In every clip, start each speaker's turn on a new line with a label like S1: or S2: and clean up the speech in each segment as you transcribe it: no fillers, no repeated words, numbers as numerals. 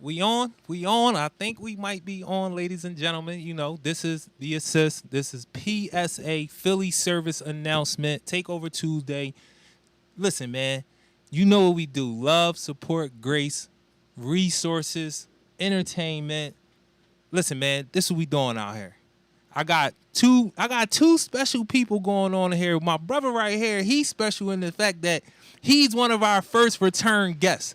S1: We on? We on? I think we might be on, ladies and gentlemen. You know, this is the assist. This is PSA Philly service announcement. Takeover Tuesday. Listen, man. You know what we do. Love, support, grace, resources, entertainment. Listen, man, this is what we doing out here. I got two special people going on here. My brother right here, he's special in the fact that he's one of our first return guests.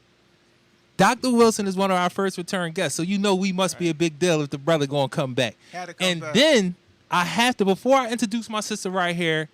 S1: Dr. Wilson is one of our first return guests, so you know we must be a big deal if the brother gonna come back.
S2: Had to come
S1: And
S2: back.
S1: then I have to, before I introduce my sister right here,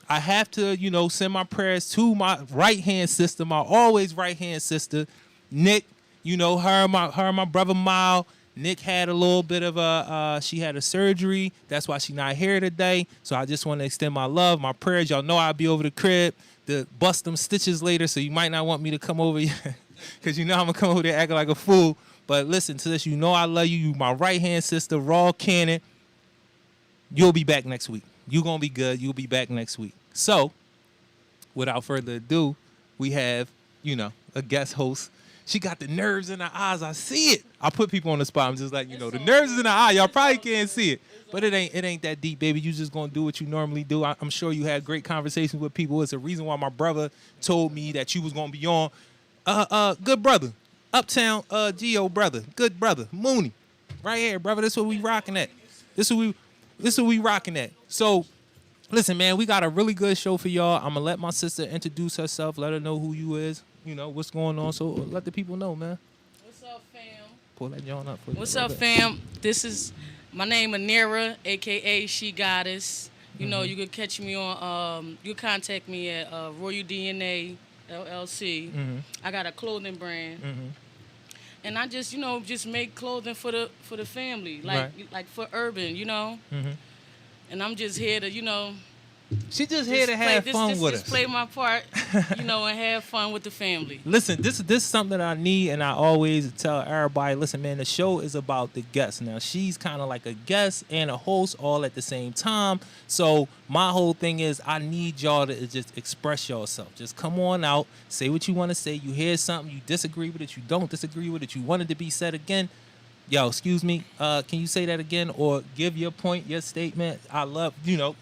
S1: I have to, send my prayers to my right hand sister, my always right hand sister, Nick. Her and my brother Mile. Nick had a little bit of she had a surgery. That's why she's not here today. So I just want to extend my love, my prayers. Y'all know I'll be over the crib to bust them stitches later, so you might not want me to come over yet. Because I'm going to come over there acting like a fool. But listen to this. I love you. You my right-hand sister, Raw Cannon. You'll be back next week. You're going to be good. You'll be back next week. So, without further ado, we have, a guest host. She got the nerves in her eyes. I see it. I put people on the spot. I'm just like, the nerves is in her eye. Y'all probably can't see it. But it ain't that deep, baby. You just going to do what you normally do. I'm sure you had great conversations with people. It's a reason why my brother told me that you was going to be on. Good brother. Uptown Geo brother. Good brother. Mooney. Right here, brother. This is what we rocking at. This is what we rocking at. So, listen, man, we got a really good show for y'all. I'm going to let my sister introduce herself, let her know who you is, what's going on. So let the people know, man.
S3: What's up, fam?
S1: Pull that John up for you.
S3: What's up, fam? This is my name, Anira, a.k.a. She Goddess. You can catch me on, you can contact me at Royal DNA LLC. I got a clothing brand. And I just, just make clothing for the family, like for urban, And I'm just here to,
S1: She just here to have fun with us.
S3: Just play my part, and have fun with the family.
S1: Listen, this is something that I need, and I always tell everybody, listen, man, the show is about the guest. Now, she's kind of like a guest and a host all at the same time. So my whole thing is I need y'all to just express yourself. Just come on out, say what you want to say. You hear something, you disagree with it, you don't disagree with it, you want it to be said again. Yo, excuse me, can you say that again or give your point, your statement? I love,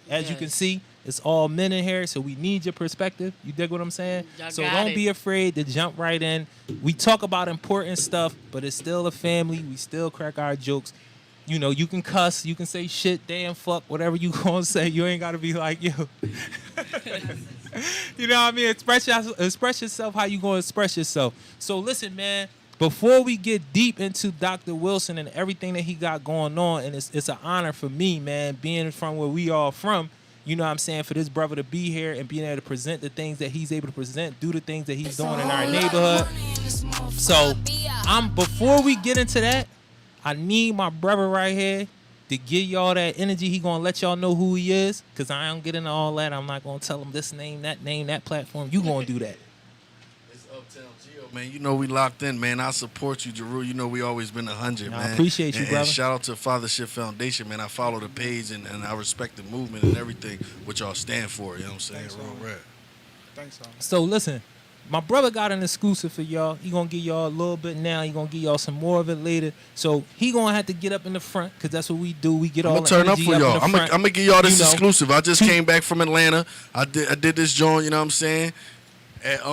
S1: as you can see, it's all men in here, so we need your perspective. You dig what I'm saying? So don't be afraid to jump right in. We talk about important stuff, but it's still a family. We still crack our jokes. You can cuss, you can say shit, damn, fuck, whatever you gonna say. You ain't gotta be like, yo. You know what I mean? Express yourself how you gonna express yourself. So listen, man. Before we get deep into Dr. Wilson and everything that he got going on, and it's an honor for me, man, being from where we are from, you know what I'm saying, for this brother to be here and being able to present the things that he's able to present, do the things that he's doing in our neighborhood. So, before we get into that, I need my brother right here to give y'all that energy. He gonna let y'all know who he is, because I don't get into all that. I'm not gonna tell him this name, that platform. You gonna do that.
S4: Man, we locked in, man. I support you, Jarue. We always been 100, man.
S1: I appreciate you, brother.
S4: And shout out to Fathership Foundation, man. I follow the page and I respect the movement and everything, what y'all stand for. You know what I'm saying? Real rap.
S2: Thanks, man.
S1: So listen, my brother got an exclusive for y'all. He gonna give y'all a little bit now. He gonna give y'all some more of it later. So he gonna have to get up in the front, because that's what we do. We get all the
S4: turn up
S1: energy
S4: for
S1: up
S4: y'all.
S1: in the
S4: I'm
S1: front.
S4: gonna give y'all this exclusive. I just came back from Atlanta. I did this joint. You know what I'm saying? At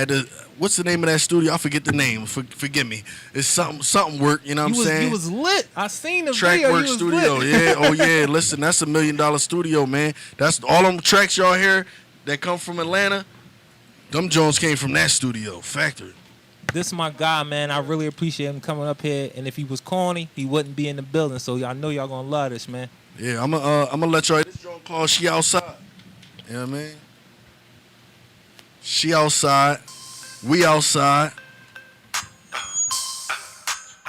S4: the what's the name of that studio? I forget the name. Forgive me. It's something work. You know what I'm saying?
S1: You was lit. I seen the
S4: Track
S1: video.
S4: Work
S1: You was
S4: Studio.
S1: lit.
S4: Yeah. Oh yeah. Listen, that's $1 million studio, man. That's all them tracks y'all hear that come from Atlanta. Them Jones came from that studio factory.
S1: This is my guy, man. I really appreciate him coming up here. And if he was corny, he wouldn't be in the building. So I know y'all gonna love this, man.
S4: Yeah. I'm gonna let y'all. This joint called She Outside. You know what I mean? She outside, we outside.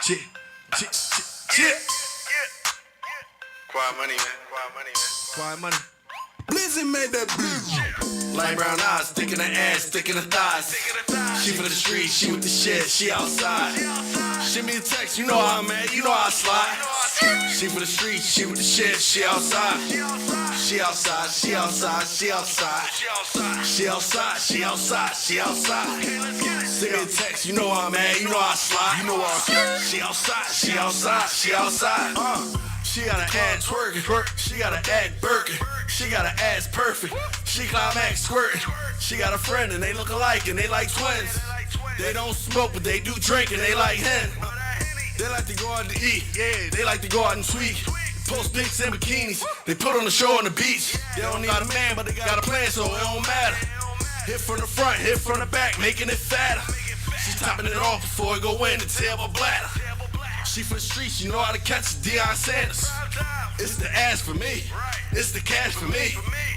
S4: Chit.
S5: Quiet money, man.
S4: Quiet money.
S5: Blizzy made that beat.
S4: Light brown eyes, thick in the ass, thick in the thighs. She for the streets, she with the shit, she outside. Send me a text, you know how I'm at, you know how I slide. She for the streets, she with the shit, she outside. She outside, she outside, she outside. She outside, she outside, she outside. Send me a text, you know how I'm at, you know how I slide. You know how she outside, she outside, she outside. She got an ass twerking, she got an act Birkin, she got an ass perfect, she climax squirting. She got a friend and they look alike and they like twins. They don't smoke but they do drink and they like hen. They like to go out to eat, yeah, they like to go out and tweak. Post pics and bikinis, they put on the show on the beach. They don't need a man but they got a plan so it don't matter. Hit from the front, hit from the back, making it fatter. She's topping it off before it go in and tear my bladder. She for the streets, you know how to catch Deion Sanders. It's the ass for me, it's the cash for me.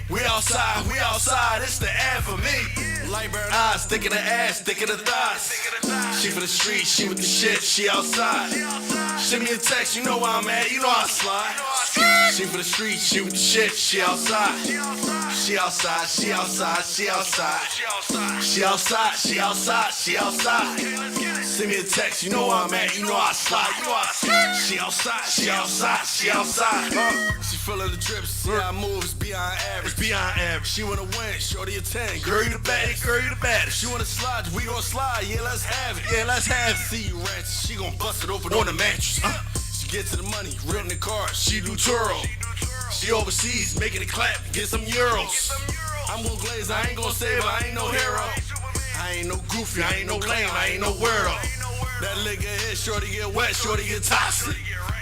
S4: We outside, it's the ad for me. Light brown eyes, thick in the ass, thick in the thighs. She for the streets, she with the shit, she outside. Send me a text, you know where I'm at, you know how I slide. She for the streets, she with the shit, she outside. She outside, she outside, she outside. She outside, she outside, she outside. Send me a text, you know where I'm at, you know how I slide. You know how I slide. She outside, she outside, she outside. She full of the drips, see how I move, it's beyond average. It's beyond average. She wanna win, shorty a 10. Girl, you the baddest, girl, you the baddest. She wanna slide, we gon' slide, yeah, let's have it. Yeah, let's have it. See you rats, she gon' bust it open on the mattress. She get to the money, rent the car, she do twirl. She overseas, making it clap, get some euros. I'm gon' glaze, I ain't gon' save her, I ain't no hero. I ain't no goofy, I ain't no lame, I ain't no weirdo. That liquor hit, shorty get wet, shorty get toxic.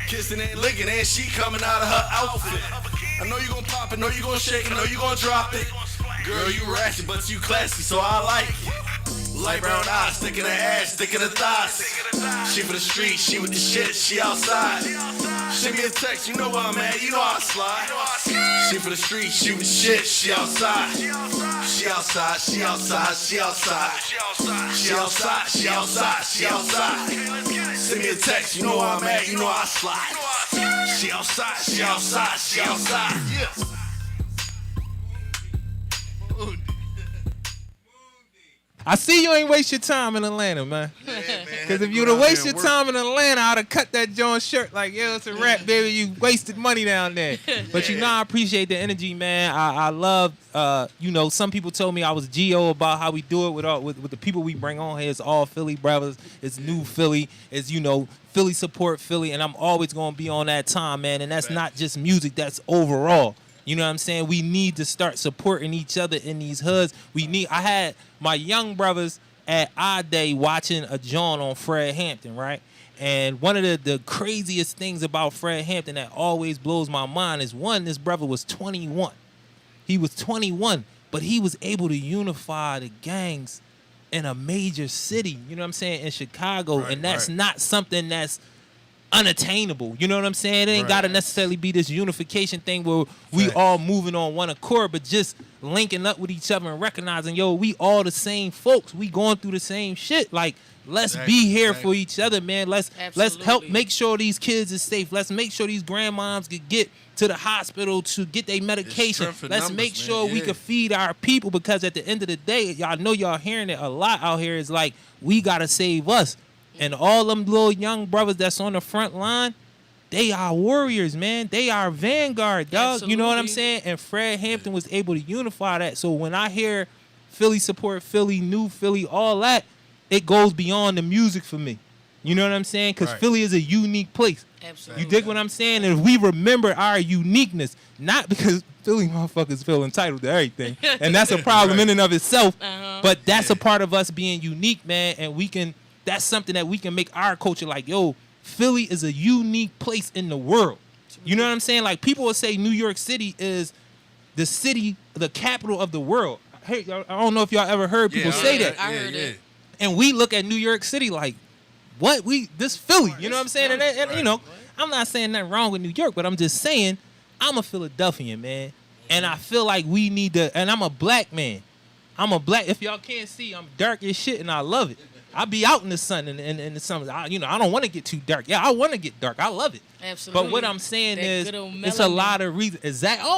S4: Kissing and licking and she coming out of her outfit. I know you gon' pop it, know you gon' shake it, know you gon' drop it. Girl, you ratchet, but you classy, so I like it. Light brown eyes, thick in the ass, thick in the thighs. She for the street, she with the shit, she outside. Send me a text, you know where I'm at, you know how I slide. She for the street, she with the shit, she outside. She outside, she outside, she outside. She outside, she outside, she outside. Send me a text, you know where I'm at, you know how I slide. She outside, she outside, she outside. Yeah.
S1: I see you ain't waste your time in Atlanta, man. Because if you'd have wasted your time in Atlanta, I'd have cut that John shirt like, yo, it's a rap, baby. You wasted money down there. But, you know, I appreciate the energy, man. I love, you know, some people told me I was G.O. about how we do it with the people we bring on here. It's all Philly brothers. It's new Philly. It's, you know, Philly support Philly. And I'm always going to be on that time, man. And that's not just music. That's overall. You know what I'm saying? We need to start supporting each other in these hoods. I had my young brothers at our day watching a John on Fred Hampton, right? And one of the craziest things about Fred Hampton that always blows my mind is, one, this brother was 21. He was 21, but he was able to unify the gangs in a major city, you know what I'm saying, in Chicago. Right, and that's not something that's unattainable. You know what I'm saying? It ain't got to necessarily be this unification thing where we all moving on one accord, but just linking up with each other and recognizing, yo, we all the same folks. We going through the same shit. Like, let's be here for each other, man. Let's help make sure these kids is safe. Let's make sure these grandmoms can get to the hospital to get their medication. Let's make sure we can feed our people, because at the end of the day, y'all know y'all hearing it a lot out here, is like, we got to save us. And all them little young brothers that's on the front line, they are warriors, man. They are vanguard, dog. Absolutely. You know what I'm saying? And Fred Hampton was able to unify that. So when I hear Philly support Philly, new Philly, all that, it goes beyond the music for me. You know what I'm saying? Because Philly is a unique place. Absolutely. You dig what I'm saying? And if we remember our uniqueness, not because Philly motherfuckers feel entitled to everything, and that's a problem in and of itself, but that's a part of us being unique, man, and we can... That's something that we can make our culture like, yo, Philly is a unique place in the world. You know what I'm saying? Like, people will say New York City is the city, the capital of the world. Hey, I don't know if y'all ever heard people say that.
S3: I heard it.
S1: And we look at New York City like, what? This Philly. You know what I'm saying? And you know, I'm not saying nothing wrong with New York, but I'm just saying I'm a Philadelphian, man. And I feel like we need to, and I'm a black man. If y'all can't see, I'm dark as shit and I love it. I be out in the sun in the summer. I don't want to get too dark. Yeah, I want to get dark. I love it.
S3: Absolutely.
S1: But what I'm saying
S3: That
S1: is,
S3: good old
S1: it's a
S3: melanin.
S1: lot of reasons. Exactly.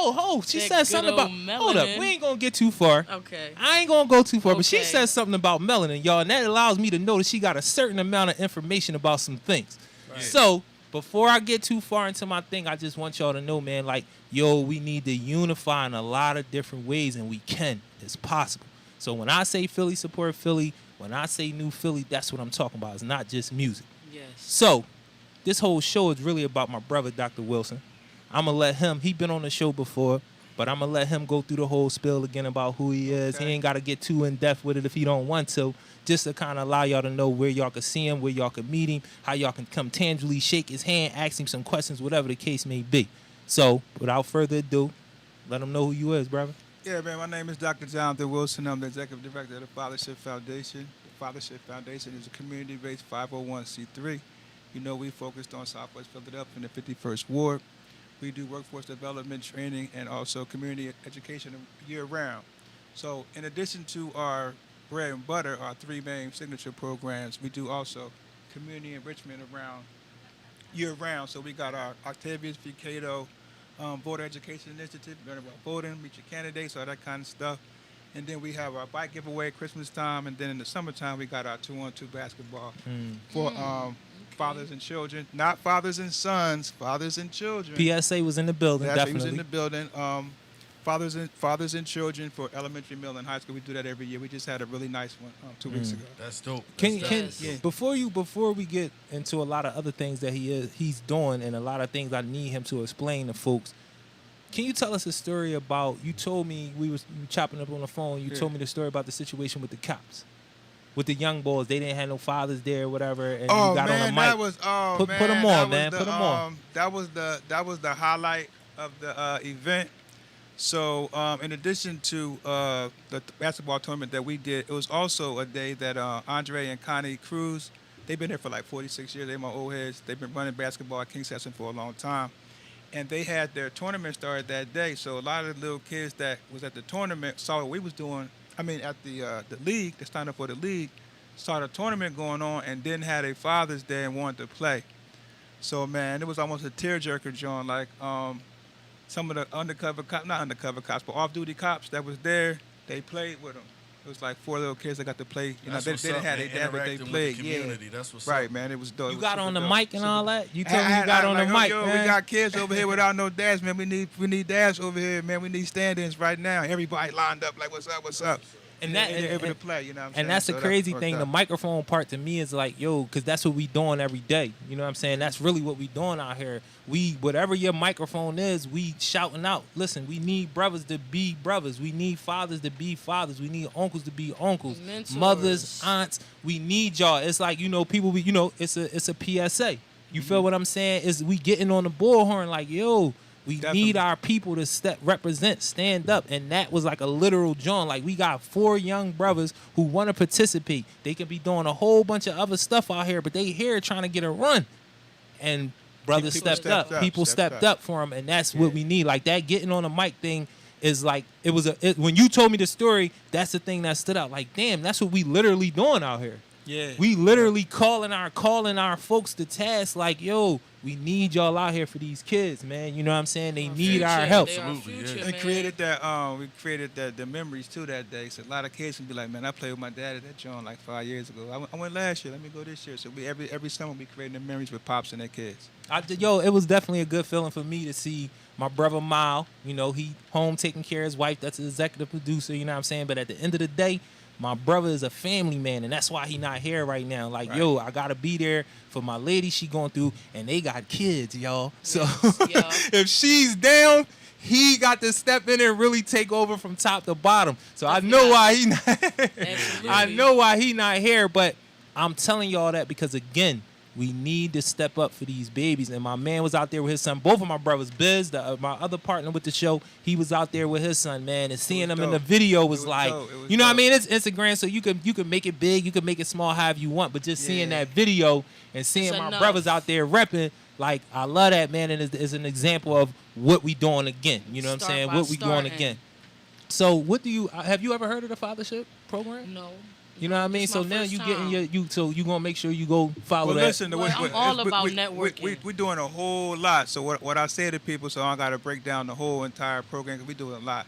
S1: She
S3: That
S1: said
S3: good
S1: something about.
S3: old
S1: Hold up,
S3: melanin.
S1: we ain't gonna get too far.
S3: Okay.
S1: I ain't gonna go too far, but she
S3: Okay.
S1: said something about melanin, y'all, and that allows me to know that she got a certain amount of information about some things.
S2: Right.
S1: So before I get too far into my thing, I just want y'all to know, man, like, yo, we need to unify in a lot of different ways, and we can. It's possible. So when I say Philly support Philly, when I say New Philly, that's what I'm talking about. It's not just music.
S3: Yes.
S1: So this whole show is really about my brother, Dr. Wilson. I'm going to let him, he been on the show before, but I'm going to let him go through the whole spiel again about who he is.
S2: Okay.
S1: He ain't got to get too in-depth with it if he don't want to, just to kind of allow y'all to know where y'all can see him, where y'all can meet him, how y'all can come tangibly shake his hand, ask him some questions, whatever the case may be. So without further ado, let him know who you is, brother.
S2: Yeah, man, my name is Dr. Jonathan Wilson. I'm the Executive Director of the Fathership Foundation. The Fathership Foundation is a community-based 501c3. You know, we focused on Southwest Philadelphia in the 51st Ward. We do workforce development, training, and also community education year-round. So in addition to our bread and butter, our three main signature programs, we do also community enrichment around year-round. So we got our Octavius V. Cato Voter Education Initiative, learn about voting, meet your candidates, all that kind of stuff. And then we have our bike giveaway at Christmas time, and then in the summertime we got our 2-on-2 basketball for fathers and children, not fathers and sons, fathers and children.
S1: PSA was in the building,
S2: That's
S1: definitely.
S2: was in the building. Fathers and children for elementary, middle, and high school. We do that every year. We just had a really nice one 2 weeks ago.
S5: That's dope.
S1: Can
S3: Yes.
S1: before we get into a lot of other things that he's doing and a lot of things I need him to explain to folks, can you tell us a story about, you told me we were chopping up on the phone, you told me the story about the situation with the cops, with the young boys, they didn't have no fathers there or whatever, and you got on the mic.
S2: That was
S1: put them on, man. Put them on.
S2: That was the highlight of the event. So in addition to the basketball tournament that we did, it was also a day that Andre and Connie Cruz, they've been here for like 46 years. They're my old heads. They've been running basketball at King Session for a long time. And they had their tournament started that day. So a lot of the little kids that was at the tournament saw what we was doing. I mean, at the league, they signed up for the league, saw the tournament going on, and then had a Father's Day and wanted to play. So, man, it was almost a tearjerker, John. Like, some of the not undercover cops, but off-duty cops that was there, they played with them. It was like 4 little kids that got to play. You know, they didn't have their dad, but they played.
S5: With the community. That's what's
S2: Right,
S5: up.
S2: man. It was dope.
S1: You
S2: It
S1: got
S2: was
S1: on the
S2: super
S1: mic
S2: dope.
S1: and all that? You told me you
S2: I
S1: got on the
S2: like,
S1: mic,
S2: yo,
S1: man.
S2: we got kids over here without no dads, man. We need dads over here, man. We need stand-ins right now. Everybody lined up like, what's up?
S1: And
S2: they're able to play, you know what I'm saying?
S1: And that's the
S2: So
S1: crazy
S2: worked
S1: thing.
S2: out.
S1: The microphone part to me is like, yo, because that's what we doing every day. You know what I'm saying? That's really what we doing out here. We, whatever your microphone is, we shouting out. Listen, we need brothers to be brothers. We need fathers to be fathers. We need uncles to be uncles.
S3: Mentors.
S1: Mothers, aunts. We need y'all. It's like, you know, people, it's a PSA. You feel what I'm saying? Is we getting on the bullhorn like, yo, we
S2: Definitely.
S1: need our people to stand up. And that was like a literal John. Like, we got 4 young brothers who want to participate. They can be doing a whole bunch of other stuff out here, but they here trying to get a run. And brothers
S2: People
S1: stepped up. People stepped
S2: stepped
S1: up for them, and that's what we need. Like, that getting on the mic thing is like, when you told me the story, that's the thing that stood out. Like, damn, that's what we literally doing out here.
S2: Yeah.
S1: We literally calling our folks to task like, yo, we need y'all out here for these kids, man. You know what I'm saying? They need our help.
S3: They our
S5: Absolutely,
S3: future,
S5: yeah.
S2: And
S3: man.
S2: created the memories too that day. So a lot of kids can be like, man, I played with my dad at that joint like 5 years ago. I went last year. Let me go this year. So we every summer we creating the memories with pops and their kids.
S1: It was definitely a good feeling for me to see my brother Mal. You know, he home taking care of his wife. That's the executive producer. You know what I'm saying? But at the end of the day, my brother is a family man, and that's why he not here right now. Like,
S2: Right.
S1: yo, I gotta be there for my lady. She going through, and they got kids, y'all. So
S3: yeah.
S1: if she's down, he got to step in and really take over from top to bottom. So I know why he not.
S3: Absolutely.
S1: I know why he not here, but I'm telling y'all that because, again, we need to step up for these babies. And my man was out there with his son. Both of my brothers, Biz, my other partner with the show, he was out there with his son, man. And seeing him in the
S2: dope.
S1: video was
S2: was
S1: like,
S2: dope. It was
S1: you know what I
S2: dope.
S1: mean? It's Instagram, so you can make it big, you can make it small, however you want. But just seeing
S2: Yeah.
S1: that video and seeing
S3: It's
S1: my
S3: enough.
S1: brothers out there repping, like, I love that, man. And it's an example of what we doing again. You know what I'm
S3: Start
S1: saying?
S3: by
S1: What we doing
S3: starting.
S1: again. So what have you ever heard of the Fathership program?
S3: No.
S1: You know what I mean?
S3: this
S1: So
S3: my
S1: now
S3: first
S1: you getting
S3: time.
S1: so you gonna make sure you go follow
S2: Well,
S1: that.
S2: listen,
S3: Well, I'm all about networking.
S2: We're doing a whole lot. So what I say to people, so I don't got to break down the whole entire program because we do a lot.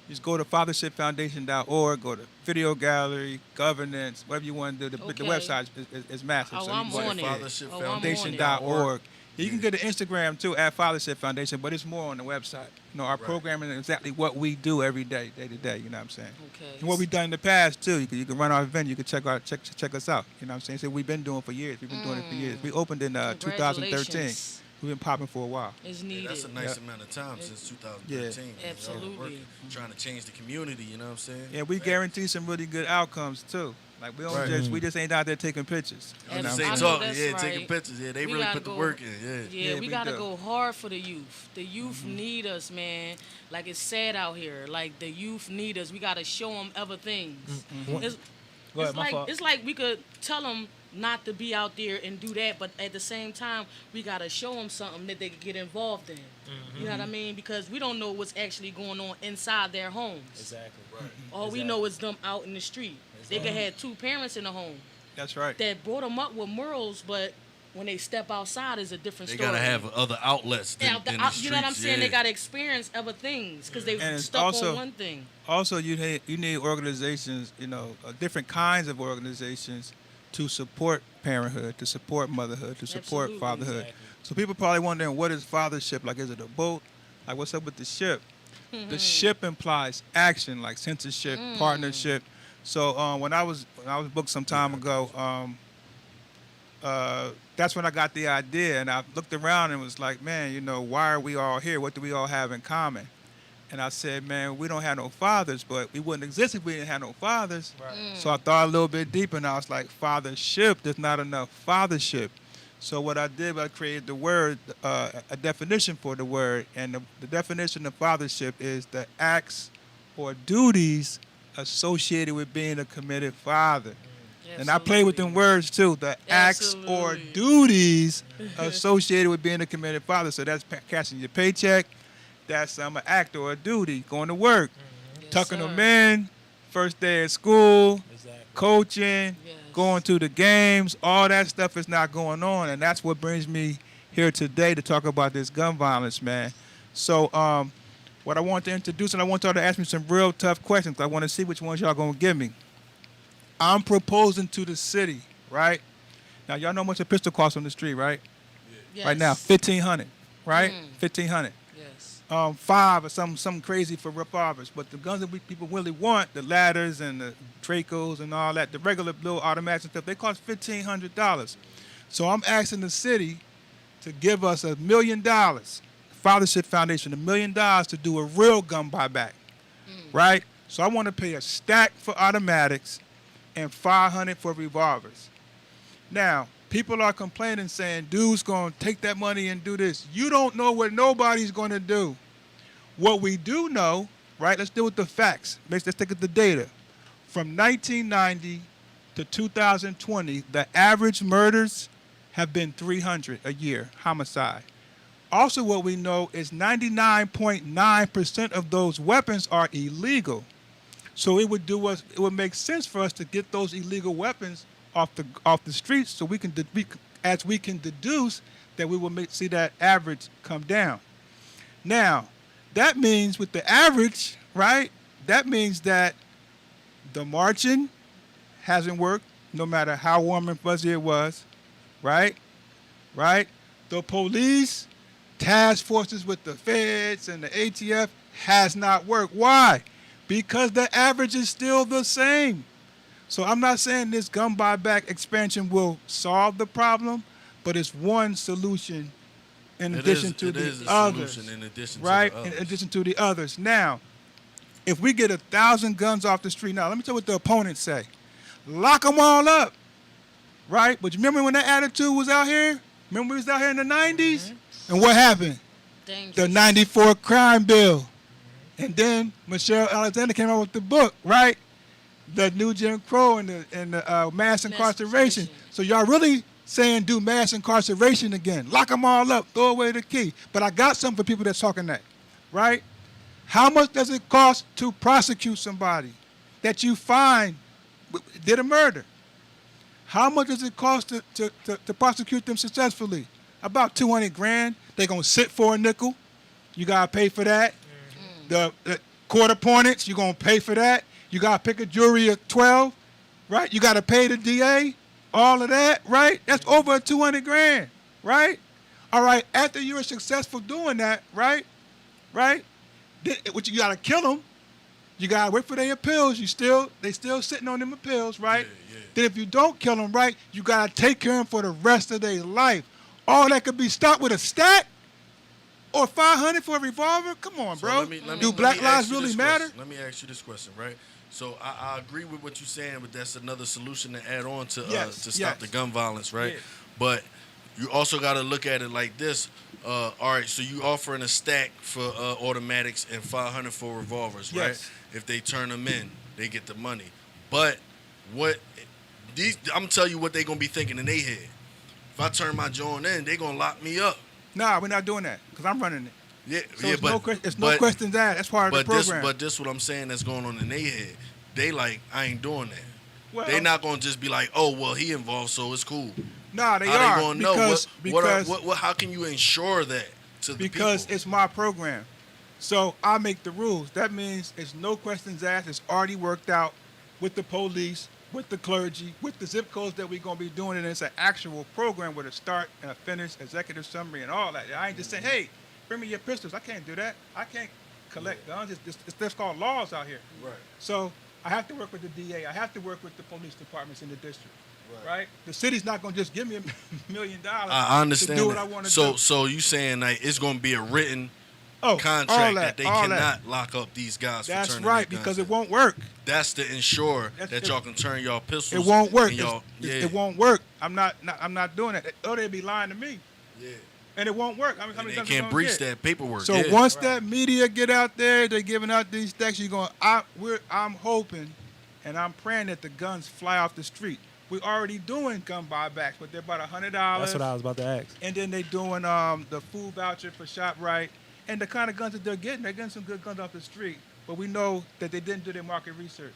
S2: Just go to fathershipfoundation.org, go to video gallery, governance, whatever you want to do. The
S3: Okay.
S2: website is massive.
S3: Oh,
S2: so you
S3: I'm
S2: can go
S3: on
S2: to
S3: it.
S4: Fathership
S3: Oh, I'm on it.
S2: foundation.org. You can get an Instagram too at Fathership Foundation, but it's more on the website. You know, our programming is exactly what we do every day, day to day. You know what I'm saying?
S3: Okay.
S2: And what we've done in the past too. You can run our event. You can check us out. You know what I'm saying? So we've been doing for years. We've been doing it for years. We opened in 2013.
S3: Congratulations.
S2: We've been popping for a while.
S3: It's
S4: Yeah,
S3: needed.
S4: that's a nice amount of time since 2013. you know,
S3: Absolutely.
S4: working, trying to change the community, you know what I'm saying?
S2: Yeah, we guarantee some really good outcomes too. Like we don't
S4: Right.
S2: we just ain't out there taking pictures. You know
S4: Just
S2: what I'm
S4: ain't
S2: saying?
S4: talking,
S3: that's
S4: taking
S3: right.
S4: pictures. Yeah, they
S3: We
S4: really
S3: gotta
S4: put the
S3: go-
S4: work in.
S3: Yeah,
S2: we
S3: we gotta
S2: do.
S3: go hard for the youth. The youth need us, man. Like it's sad out here. Like the youth need us. We gotta show them other things. It's,
S1: Go ahead,
S3: it's
S1: my
S3: like
S1: fault.
S3: it's like we could tell them not to be out there and do that, but at the same time, we gotta show them something that they can get involved in. You know what I mean? Because we don't know what's actually going on inside their homes.
S1: Exactly.
S4: Right.
S3: All we know is them out in the street. They could have two parents in the home
S2: That's right.
S3: that brought them up with morals, but when they step outside, is a different
S4: They
S3: story.
S4: gotta have other outlets than,
S3: Yeah,
S4: than the streets.
S3: you know what I'm saying? They
S4: yeah.
S3: gotta experience other things because they
S2: And it's
S3: stuck
S2: also-
S3: on one thing.
S2: Also, you need organizations, different kinds of organizations to support parenthood, to support motherhood, to support
S3: Absolutely.
S2: fatherhood.
S1: Exactly.
S2: So people probably wondering, what is fathership? Like, is it a boat? Like, what's up with the ship? The ship implies action, like censorship, partnership. So when I was booked some time ago, that's when I got the idea, and I looked around and was like, man, why are we all here? What do we all have in common? And I said, man, we don't have no fathers, but we wouldn't exist if we didn't have no fathers. So I thought a little bit deeper, and I was like, fathership, there's not enough fathership. So what I did, I created the word, a definition for the word, and the definition of fathership is the acts or duties associated with being a committed father. And I play with them words too, the acts or
S3: Absolutely.
S2: duties associated with being a committed father. So that's cashing your paycheck, that's an act or a duty, going to work,
S3: Yes,
S2: tucking
S3: sir.
S2: them in, first day at school,
S1: Exactly.
S2: coaching,
S3: Yes.
S2: going to the games, all that stuff is not going on. And that's what brings me here today to talk about this gun violence, man. So what I want to introduce, and I want y'all to ask me some real tough questions. I want to see which ones y'all going to give me. I'm proposing to the city, right? Now, y'all know how much a pistol costs on the street, right?
S3: Yes.
S2: Right now, $1,500, right? $1,500.
S3: Yes.
S2: 5 or something crazy for revolvers. But the guns that people really want, the ladders and the Dracos and all that, the regular little automatics and stuff, they cost $1,500. So I'm asking the city to give us $1 million, Fathership Foundation, $1 million to do a real gun buyback, right? So I want to pay a stack for automatics and $500 for revolvers. Now, people are complaining, saying, dude's going to take that money and do this. You don't know what nobody's going to do. What we do know, right, let's deal with the facts. Let's take the data. From 1990 to 2020, the average murders have been 300 a year, homicide. Also, what we know is 99.9% of those weapons are illegal. So it would make sense for us to get those illegal weapons off the streets, so we can deduce that we will see that average come down. Now, that means with the average, right? That means that the marching hasn't worked, no matter how warm and fuzzy it was, right? Right? The police task forces with the feds and the ATF has not worked. Why? Because the average is still the same. So I'm not saying this gun buyback expansion will solve the problem, but it's one solution in addition to the others.
S4: In addition
S2: right?
S4: to the
S2: In
S4: others.
S2: addition to the others. Now, if we get 1,000 guns off the street, now let me tell you what the opponents say. Lock them all up, right? But you remember when that attitude was out here? Remember we was out here in the 90s? And what happened?
S3: Dangerous.
S2: The 94 crime bill. And then Michelle Alexander came out with the book, right? The new Jim Crow and the mass incarceration. So y'all really saying do mass incarceration again. Lock them all up, throw away the key. But I got something for people that's talking that, right? How much does it cost to prosecute somebody that you find did a murder. How much does it cost to prosecute them successfully? About 200 grand. They're going to sit for a nickel. You got to pay for that. The court appointments, you're going to pay for that. You got to pick a jury of 12, right? You got to pay the DA, all of that, right? That's over 200 grand, right? All right, after you're successful doing that, right? What you got to kill them. You got to wait for their appeals. They still sitting on them appeals, right?
S4: Yeah.
S2: Then if you don't kill them, right, you got to take care of them for the rest of their life. All that could be stopped with a stack or 500 for a revolver? Come on,
S4: So
S2: bro.
S4: let me
S2: Do black lives really matter?
S4: Let me ask you this question, right? So I agree with what you're saying, but that's another solution to add on to stop the gun violence, right?
S2: Yeah.
S4: But you also got to look at it like this. All right, so you offering a stack for automatics and 500 for revolvers, right?
S2: Yes.
S4: If they turn them in, they get the money. But I'm telling you what they gonna be thinking in their head. If I turn my joint in, they gonna lock me up.
S2: Nah, we're not doing that because I'm running it.
S4: Yeah,
S2: So
S4: yeah,
S2: it's no questions asked. That's part of the program.
S4: But this what I'm saying that's going on in their head. They like, I ain't doing that.
S2: Well,
S4: They not gonna just be like, oh well, he involved, so it's cool.
S2: Nah, they
S4: How
S2: are
S4: they gonna know?
S2: because
S4: How can you ensure that to the
S2: because
S4: people?
S2: it's my program. So I make the rules. That means it's no questions asked. It's already worked out with the police, with the clergy, with the zip codes that we're going to be doing. And it's an actual program with a start and a finish, executive summary, and all that. I ain't just saying, hey, bring me your pistols. I can't do that. I can't collect guns. It's called laws out here.
S4: Right.
S2: So I have to work with the DA. I have to work with the police departments in the district. Right? The city's not going to just give me $1 million
S4: I understand
S2: to do what
S4: that.
S2: I want to do.
S4: So you saying like it's gonna be a written
S2: all
S4: contract that they
S2: all
S4: cannot lock up these guys
S2: That's
S4: for turning
S2: right,
S4: their
S2: because
S4: guns
S2: it
S4: in.
S2: won't work.
S4: That's to ensure
S2: That's
S4: that
S2: it.
S4: y'all can turn y'all pistols.
S2: It won't work.
S4: and y'all,
S2: It won't work. I'm not doing that. Or they'd be lying to me.
S4: Yeah.
S2: And it won't work. I mean, how
S4: And
S2: many
S4: they
S2: guns
S4: can't
S2: we gonna
S4: breach
S2: get?
S4: that paperwork.
S2: So
S4: yeah.
S2: once that media get out there, they're giving out these stacks. I'm hoping, and I'm praying that the guns fly off the street. We're already doing gun buybacks, but they're about $100.
S1: That's what I was about to ask.
S2: And then they're doing the food voucher for ShopRite. And the kind of guns that they're getting some good guns off the street. But we know that they didn't do their market research.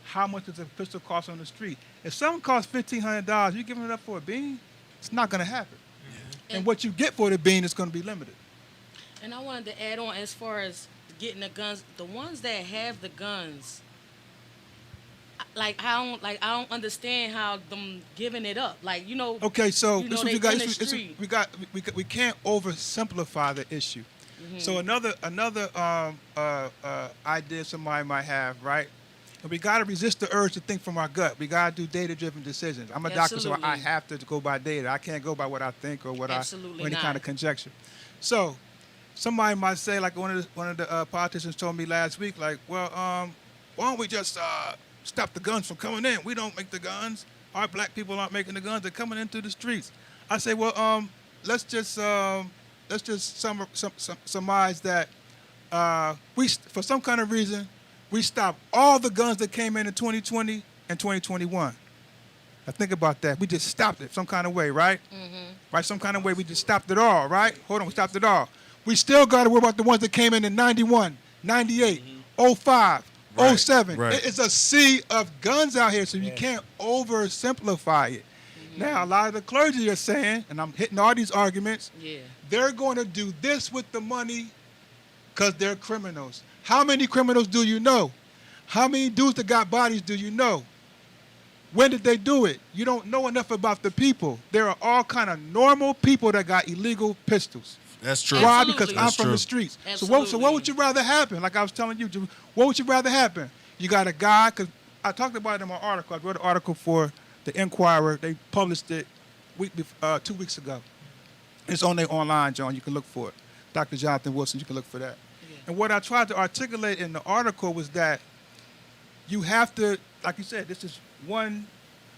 S2: How much does a pistol cost on the street? If something costs $1,500, you giving it up for a bean? It's not going to happen.
S3: Yeah.
S2: And what you get for the bean is going to be limited.
S3: And I wanted to add on as far as getting the guns, the ones that have the guns, I don't understand how them giving it up.
S2: Okay, so
S3: you
S2: this
S3: know,
S2: what you
S3: they
S2: got.
S3: in the street.
S2: We can't oversimplify the issue.
S3: Mm-hmm.
S2: So another idea somebody might have, right? And we got to resist the urge to think from our gut. We got to do data-driven decisions. I'm a doctor, so I
S3: Absolutely.
S2: have to go by data. I can't go by what I think or what
S3: Absolutely
S2: or any
S3: not.
S2: kind of conjecture. So somebody might say, like one of the politicians told me last week, like, well, why don't we just stop the guns from coming in? We don't make the guns. Our black people aren't making the guns. They're coming into the streets. I say, well, let's just surmise that for some kind of reason, we stopped all the guns that came in 2020 and 2021. Now think about that. We just stopped it some kind of way, right? Mm-hmm. Right, some kind of way we just stopped it all, right? Hold on, we stopped it all. We still got to worry about the ones that came in 91, 98, 05,
S4: Right,
S2: 07.
S4: right.
S2: It's a sea of guns out here, so you can't oversimplify it. Now, a lot of the clergy are saying, and I'm hitting all these arguments, they're going to do this with the money because they're criminals. How many criminals do you know? How many dudes that got bodies do you know? When did they do it? You don't know enough about the people. There are all kind of normal people that got illegal pistols.
S4: That's true.
S2: Why?
S3: Absolutely.
S2: Because I'm
S4: That's
S2: from
S4: true.
S2: the streets.
S3: Absolutely.
S2: So what would you rather happen? Like I was telling you, what would you rather happen? You got a guy, because I talked about it in my article. I wrote an article for the Inquirer. They published it 2 weeks ago. It's on their online, John. You can look for it. Dr. Jonathan Wilson, you can look for that. Yeah. And what I tried to articulate in the article was that you have to, like you said, this is one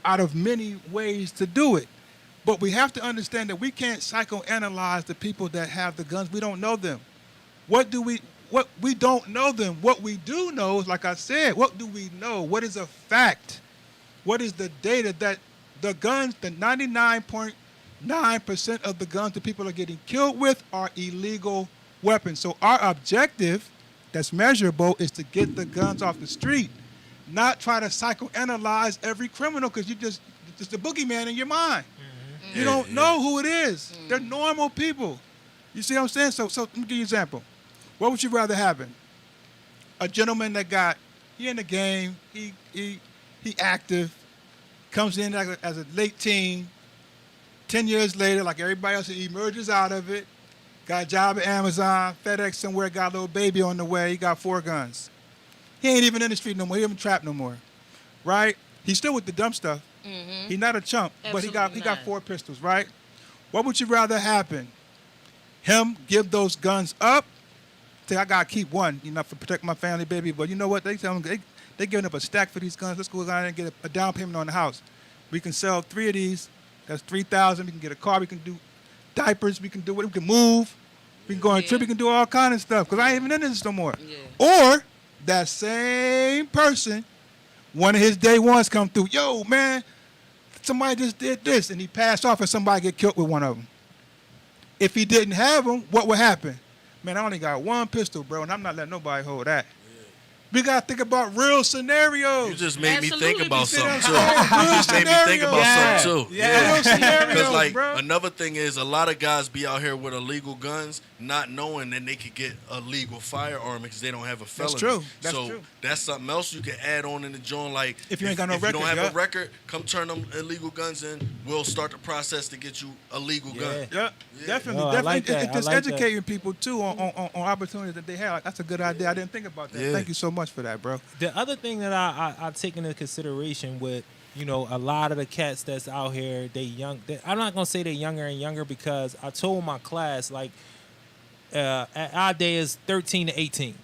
S2: out of many ways to do it. But we have to understand that we can't psychoanalyze the people that have the guns. We don't know them. We don't know them. What we do know is, like I said, what do we know? What is a fact? What is the data that the guns, the 99.9% of the guns that people are getting killed with are illegal weapons. So our objective that's measurable is to get the guns off the street. not try to psychoanalyze every criminal because it's the boogeyman in your mind. You don't know who it is. They're normal people. You see what I'm saying? So let me give you an example. What would you rather happen? A gentleman that he in the game, he active, comes in as a late teen, 10 years later, like everybody else, he emerges out of it, got a job at Amazon, FedEx somewhere, got a little baby on the way, he got 4 guns. He ain't even in the street no more, he ain't even trapped no more, right? He's still with the dumb stuff. Mm-hmm. He's not a chump,
S3: Absolutely
S2: but he got 4 pistols, right? What would you rather happen? Him give those guns up? Say, I got to keep one, for protect my family, baby, but you know what? They tell him, they giving up a stack for these guns. Let's go down and get a down payment on the house. We can sell 3 of these. That's $3,000. We can get a car. We can do diapers. We can do what? We can move. We can go on a trip. We can do all kind of stuff because I ain't even in this no more. Yeah. Or that same person, one of his day ones come through. Yo, man, somebody just did this, and he passed off, and somebody get killed with one of them. If he didn't have them, what would happen? Man, I only got 1 pistol, bro, and I'm not letting nobody hold that. We got to think about real scenarios.
S4: You just made me think about something, too.
S2: You
S4: just made me think about something, too.
S2: Yeah. Real scenarios,
S4: Because,
S2: bro.
S4: another thing is a lot of guys be out here with illegal guns, not knowing that they could get a legal firearm because they don't have a felony.
S2: That's true.
S4: So that's something else you can add on in the joint. Like,
S2: if you ain't got no record,
S4: you don't have a record, come turn them illegal guns in. We'll start the process to get you a legal gun.
S2: Yeah, definitely.
S1: No, I like that.
S2: It's just
S1: I like
S2: educating people, too, on opportunities that they have. That's a good idea. I didn't think about that.
S4: Yeah.
S2: Thank you so much for that, bro.
S1: The other thing that I take into consideration with, a lot of the cats that's out here, I'm not going to say they're younger and younger because I told my class, like, our day is 13 to 18.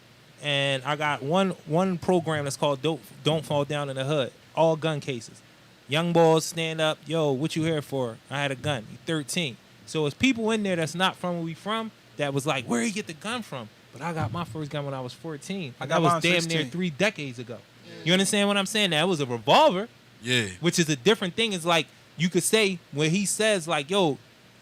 S1: And I got one program that's called Don't Fall Down in the Hood. All gun cases. Young boys stand up. Yo, what you here for? I had a gun. You 13. So it's people in there that's not from where we from that was like, where you get the gun from? But I got my first gun when I was 14. That was damn
S2: 16.
S1: near 3 decades ago. You understand what I'm saying? That was a revolver.
S4: Yeah.
S1: Which is a different thing. It's like you could say when he says like, yo,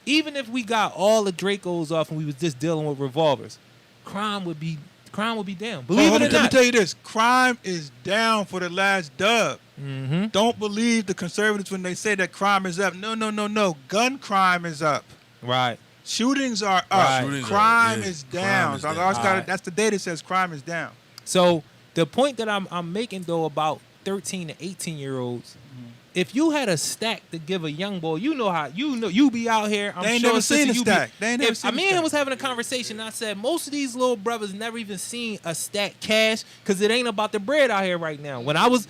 S1: even if we got all the Dracos off and we was just dealing with revolvers, crime would be down. Believe it or
S2: Let me
S1: not.
S2: tell you this. Crime is down for the last dub.
S1: Mm-hmm.
S2: Don't believe the conservatives when they say that crime is up. No. Gun crime is up.
S1: Right.
S2: Shootings are up.
S1: Right.
S2: Crime is down.
S4: Crime is down.
S2: That's the data says crime is down.
S1: So the point that I'm making though about 13 to 18-year-olds, if you had a stack to give a young boy, you be out here.
S2: They ain't never seen a stack.
S1: Me and him was having a conversation. And I said most of these little brothers never even seen a stack cash because it ain't about the bread out here right now. When I was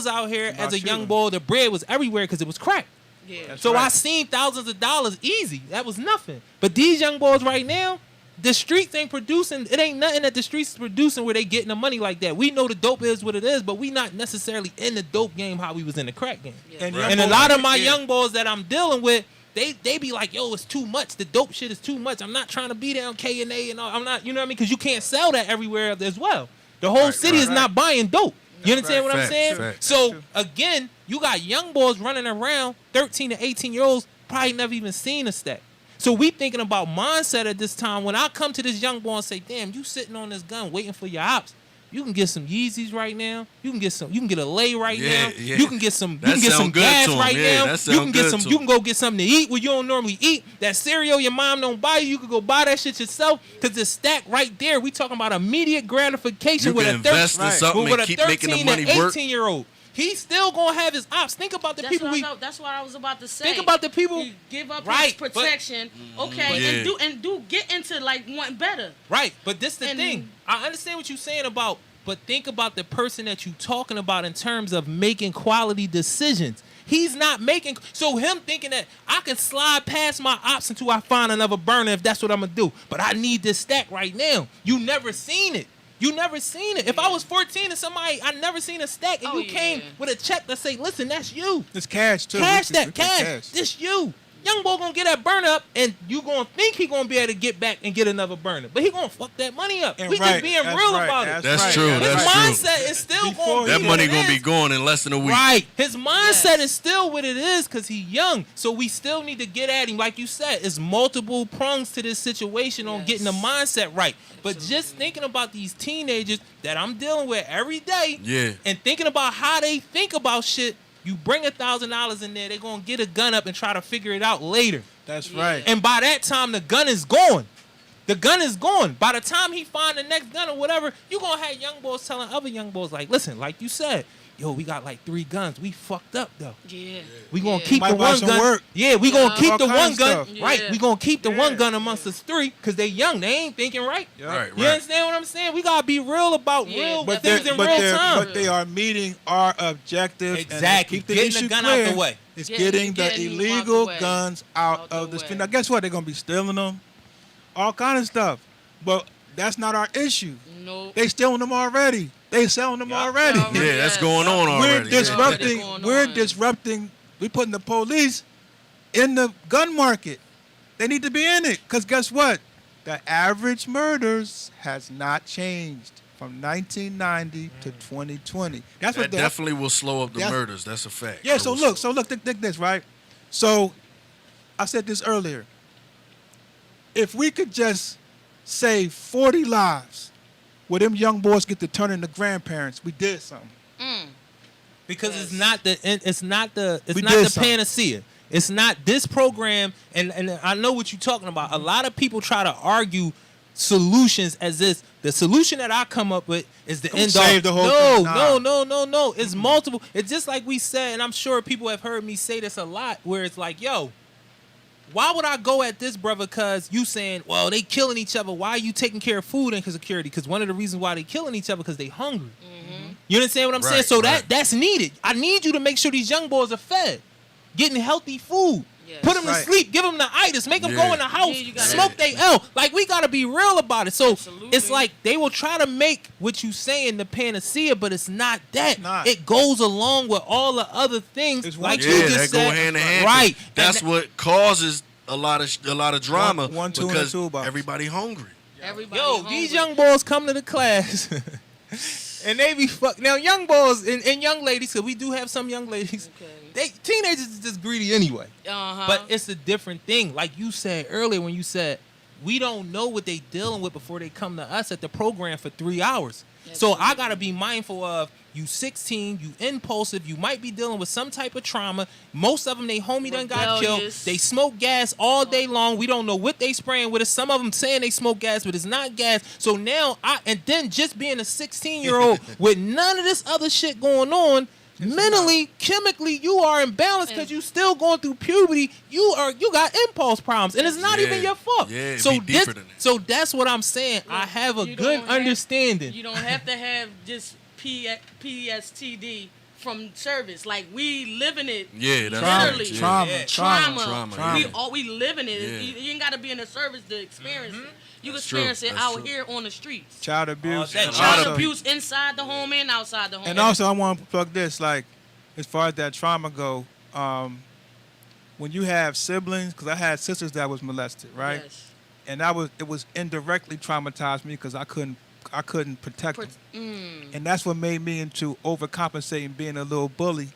S1: out here as a young boy, the bread was everywhere because it was crack.
S3: Yeah.
S1: So I seen thousands of dollars easy. That was nothing. But these young boys right now, the streets ain't producing. It ain't nothing that the streets is producing where they getting the money like that. We know the dope is what it is, but we not necessarily in the dope game how we was in the crack game.
S3: Yeah.
S1: And a lot of my young boys that I'm dealing with, they be like, yo, it's too much. The dope shit is too much. I'm not trying to be down K&A and all. I'm not, you know what I mean? Because you can't sell that everywhere as well. The whole city is not buying dope. You understand what I'm saying?
S4: Fact.
S1: So, again, you got young boys running around, 13 to 18-year-olds, probably never even seen a stack. So we thinking about mindset at this time. When I come to this young boy and say, damn, you sitting on this gun waiting for your ops. You can get some Yeezys right now. You can get a lay right now.
S4: Yeah.
S1: You can get some
S4: That sound good
S1: gas
S4: to 'em.
S1: right
S4: Yeah,
S1: now.
S4: that sound good to 'em.
S1: You can go get something to eat where you don't normally eat. That cereal your mom don't buy you can go buy that shit yourself because the stack right there, we talking about immediate gratification
S4: You
S1: with
S4: can
S1: a
S4: invest in something
S1: with
S4: and
S1: a
S4: keep
S1: 13
S4: making the money
S1: to
S4: work.
S1: 18-year-old. He's still gonna have his ops. Think about the people
S3: That's what I was about to say.
S1: Think about the people.
S3: You give up
S1: Right,
S3: his protection, okay, and get into like wanting better.
S1: Right, but this the
S3: And-
S1: thing. I understand what you're saying about, but think about the person that you're talking about in terms of making quality decisions. He's not making, so him thinking that I can slide past my ops until I find another burner if that's what I'm gonna do. But I need this stack right now. You never seen it. You never seen it. If I was 14 and somebody, I never seen a stack, and you came with a check that say, listen, that's you.
S2: It's cash too.
S1: Cash
S2: It's
S1: that, cash. This you. young boy gonna get that burner up, and you gonna think he gonna be able to get back and get another burner, but he gonna fuck that money up.
S2: And
S1: We just being real about it.
S5: That's true.
S1: His
S5: That's true.
S1: mindset is still
S2: Before
S1: going.
S5: That
S1: be
S5: money
S1: what it
S5: gonna be
S1: is.
S5: gone in less than a week.
S1: Right. His mindset is still what it is because he's young. So we still need to get at him. Like you said, it's multiple prongs to this situation on getting the mindset right. But just thinking about these teenagers that I'm dealing with every day and thinking about how they think about shit, you bring $1,000 in there, they're going to get a gun up and try to figure it out later.
S2: That's right.
S1: And by that time, the gun is gone. The gun is gone. By the time he find the next gun or whatever, you going to have young boys telling other young boys, like, listen, like you said, yo, we got like 3 guns. We fucked up, though.
S3: Yeah.
S1: We going to keep
S2: Might
S1: the
S2: buy
S1: one
S2: some
S1: gun.
S2: work.
S1: Yeah, we going to keep
S2: All
S1: the
S2: kind
S1: one
S2: of
S1: gun.
S2: stuff.
S1: Right.
S3: Yeah.
S1: We going to keep the one gun amongst us 3 because they young. They ain't thinking right.
S5: Right.
S1: You understand what I'm saying? We got to be real about real
S2: But
S1: things in real time.
S2: But they are meeting our objectives.
S1: Exactly.
S2: And to keep the
S1: Getting the
S2: issue
S1: gun out
S2: clear,
S1: the way.
S2: It's
S3: Getting
S2: getting the
S3: them out the
S2: illegal
S3: way.
S2: guns out of the street. Now, guess what? They're going to be stealing them. All kind of stuff. But that's not our issue.
S3: Nope.
S2: They stealing them already. They selling them already.
S5: Yeah, that's going on
S2: We're
S5: already.
S2: disrupting.
S3: Going
S2: We're
S3: on.
S2: disrupting. We're putting the police in the gun market. They need to be in it. Because guess what? The average murders has not changed from 1990 to 2020. That's
S5: That
S2: what the
S5: definitely will slow up the
S2: That's-
S5: murders. That's a fact.
S2: Yeah,
S5: That
S2: so
S5: will
S2: look,
S5: slow-
S2: think this, right? So I said this earlier. If we could just save 40 lives where them young boys get to turn into grandparents, we did something.
S1: Because
S3: Yes.
S1: it's not the
S2: We did something.
S1: panacea. It's not this program, and I know what you're talking about. A lot of people try to argue solutions as this. The solution that I come up with is the end all.
S2: save the whole
S1: no,
S2: thing. Nah.
S1: no. It's multiple. It's just like we said, and I'm sure people have heard me say this a lot, where it's like, yo, why would I go at this, brother? Because you saying, well, they killing each other. Why are you taking care of food insecurity? Because one of the reasons why they killing each other because they hungry. You understand what I'm saying?
S5: Right,
S1: So
S5: right.
S1: that's needed. I need you to make sure these young boys are fed, getting healthy food.
S3: Yes.
S1: Put them to
S2: Right.
S1: sleep. Give them the itis. Make them go in the house.
S3: Yeah, you gotta-
S1: Smoke they L. Like, we got to be real about it. So
S3: Absolutely.
S1: it's like they will try to make what you saying the panacea, but it's not that.
S2: Not.
S1: It goes along with all the other things.
S2: It's
S1: like
S2: one-
S1: you
S5: Yeah,
S1: just
S5: that
S1: said.
S5: go hand in hand.
S1: Right.
S5: That's
S1: And
S5: what causes a lot of drama
S2: One, two, and a
S5: because
S2: toolbox.
S5: everybody hungry.
S3: Everybody
S1: Yo,
S3: hungry.
S1: these young boys come to the class and they be fuck. Now, young boys and young ladies, because we do have some young ladies,
S3: Okay.
S1: teenagers is just greedy anyway.
S3: Uh-huh.
S1: But it's a different thing. Like you said earlier when you said, we don't know what they dealing with before they come to us at the program for 3 hours. So I got to be mindful of you 16, you impulsive, you might be dealing with some type of trauma. Most of them, they homie done got killed.
S3: Rebellious.
S1: They smoke gas all day long. We don't know what they spraying with it. Some of them saying they smoke gas, but it's not gas. So now, and then just being a 16-year-old with none of this other shit going on, mentally, chemically, you are imbalanced because you still going through puberty. You got impulse problems, and it's not even your fault.
S5: Yeah, it'd
S1: so
S5: be deeper than that.
S1: so that's what I'm saying. I have a
S3: You
S1: good
S3: don't have-
S1: understanding.
S3: You don't have to have just PTSD from service. Like, we living it.
S5: Yeah, that's
S3: Literally.
S5: right. Yeah.
S2: Trauma,
S1: Yeah.
S3: Trauma.
S5: Trauma,
S3: We living it.
S5: Yeah.
S3: You ain't got to be in the service to experience it. You
S5: That's
S3: experience
S5: true.
S3: it
S5: That's
S3: out
S5: true.
S3: here on the streets.
S2: Child abuse.
S1: that
S2: and
S3: Child
S2: also-
S3: abuse inside the home and outside the home.
S2: And also, I want to plug this, like, as far as that trauma go, when you have siblings, because I had sisters that was molested, right?
S3: Yes.
S2: And it was indirectly traumatized me because I couldn't protect them. And that's what made me into overcompensating, being a little bully,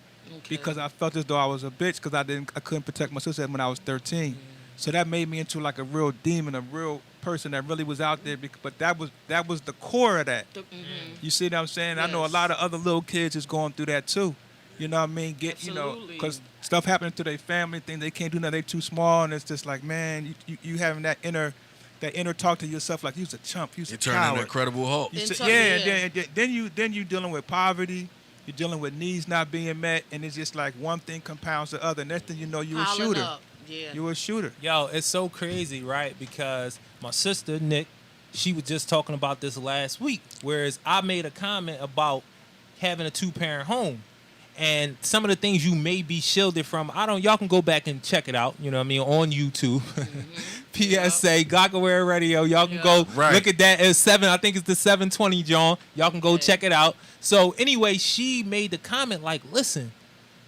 S2: because I felt as though I was a bitch because I couldn't protect my sister when I was 13. So that made me into like a real demon, a real person that really was out there. But that was the core of that. You see what I'm saying? I know a
S3: Yes.
S2: lot of other little kids is going through that too. You know what I mean?
S3: Absolutely.
S2: Because stuff happening to their family, things they can't do now, they too small, and it's just like, man, you having that inner talk to yourself like you's a chump, you's
S5: You
S2: a
S5: turn into
S2: coward.
S5: Incredible Hulk.
S2: You
S3: And
S2: say-
S3: so-
S2: yeah,
S3: yeah.
S2: and then you dealing with poverty, you're dealing with needs not being met, and it's just like one thing compounds the other. Next thing you know, you a
S3: Piling
S2: shooter.
S3: up. Yeah.
S2: You a shooter.
S1: Yo, it's so crazy, right? Because my sister, Nick, she was just talking about this last week, whereas I made a comment about having a 2-parent home. And some of the things you may be shielded from, y'all can go back and check it out, you know what I mean, on YouTube. PSA, Gawker Radio, y'all can go
S5: Right.
S1: look at that. It's 7, I think it's the 720, John. Y'all can go check it out. So anyway, she made the comment like, listen,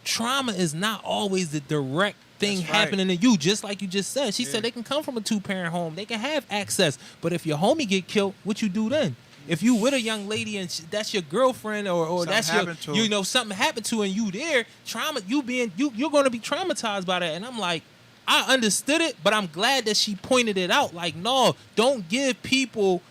S1: trauma is not always the direct thing
S2: That's right.
S1: happening to you, just like you just said. She said they can come from a 2-parent home. They can have access. But if your homie get killed, what you do then? If you with a young lady and that's your girlfriend or
S2: Something
S1: that's
S2: happened to
S1: your,
S2: her.
S1: something happened to her and you there, you're going to be traumatized by that. And I'm like, I understood it, but I'm glad that she pointed it out. Like, no, don't give people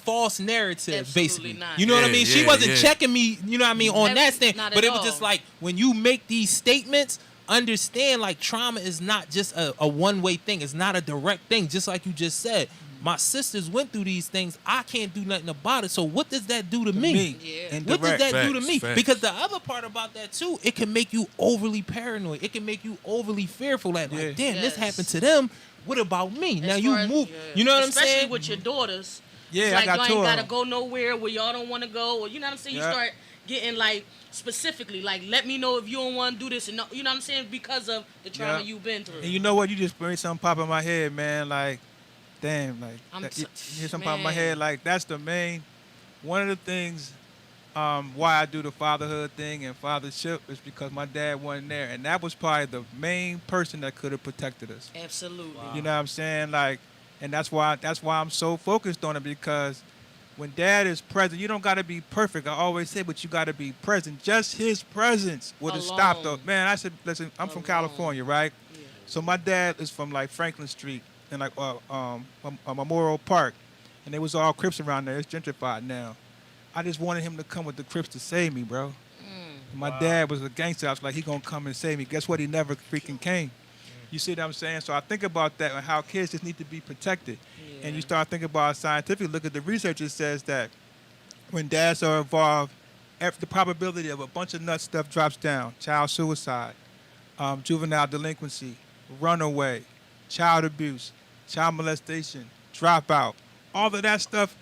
S1: false narrative,
S3: Absolutely
S1: basically.
S3: not.
S1: You know what I
S5: Yeah,
S1: mean? She
S5: yeah,
S1: wasn't
S5: yeah.
S1: checking me, you know what I mean, on that stand.
S3: Not
S1: But
S3: at
S1: it was
S3: all.
S1: just like, when you make these statements, understand, like, trauma is not just a one-way thing. It's not a direct thing, just like you just said. My sisters went through these things. I can't do nothing about it. So what does that do to me?
S3: Yeah.
S1: What does that do to
S5: Facts,
S1: me?
S5: facts.
S1: Because the other part about that too, it can make you overly paranoid. It can make you overly fearful. Like,
S2: Yeah.
S1: damn, this
S3: Yes.
S1: happened to them. What about me? Now
S3: As
S1: you
S3: far as-
S1: move.
S3: yeah.
S1: You know what I'm
S3: Especially
S1: saying?
S3: with your daughters.
S2: Yeah,
S3: It's
S2: I
S3: like
S2: got
S3: y'all
S2: two
S3: ain't
S2: of
S3: gotta
S2: them.
S3: go nowhere where y'all don't want to go, or you know what I'm saying.
S2: Yeah.
S3: You start getting like specifically, like, let me know if you don't want to do this, and no, you know what I'm saying, because of the trauma
S2: Yeah.
S3: you've been through.
S2: And you know what? You just made something pop in my head, man. Like, damn, like,
S3: I'm
S2: that,
S3: so-
S2: you hear something pop in my
S3: man.
S2: head. Like, that's the main, one of the things why I do the fatherhood thing and fathership is because my dad wasn't there. And that was probably the main person that could have protected us.
S3: Absolutely.
S2: You know what I'm saying? Like, and that's why I'm so focused on it, because when dad is present, you don't got to be perfect. I always say, but you got to be present. Just his presence would have stopped the
S3: Alone.
S2: man. I said, listen, I'm from
S3: Alone.
S2: California, right?
S3: Yeah.
S2: So my dad is from like Franklin Street and like Memorial Park, and they was all Crips around there. It's gentrified now. I just wanted him to come with the Crips to save me, bro. My dad was a gangster. I was like, he gonna come and save me. Guess what? He never freaking came. You see what I'm saying? So I think about that and how kids just need to be protected.
S3: Yeah.
S2: And you start thinking about scientifically, look at the research. It says that when dads are involved, the probability of a bunch of nut stuff drops down. Child suicide, juvenile delinquency, runaway, child abuse, child molestation, dropout. All of that stuff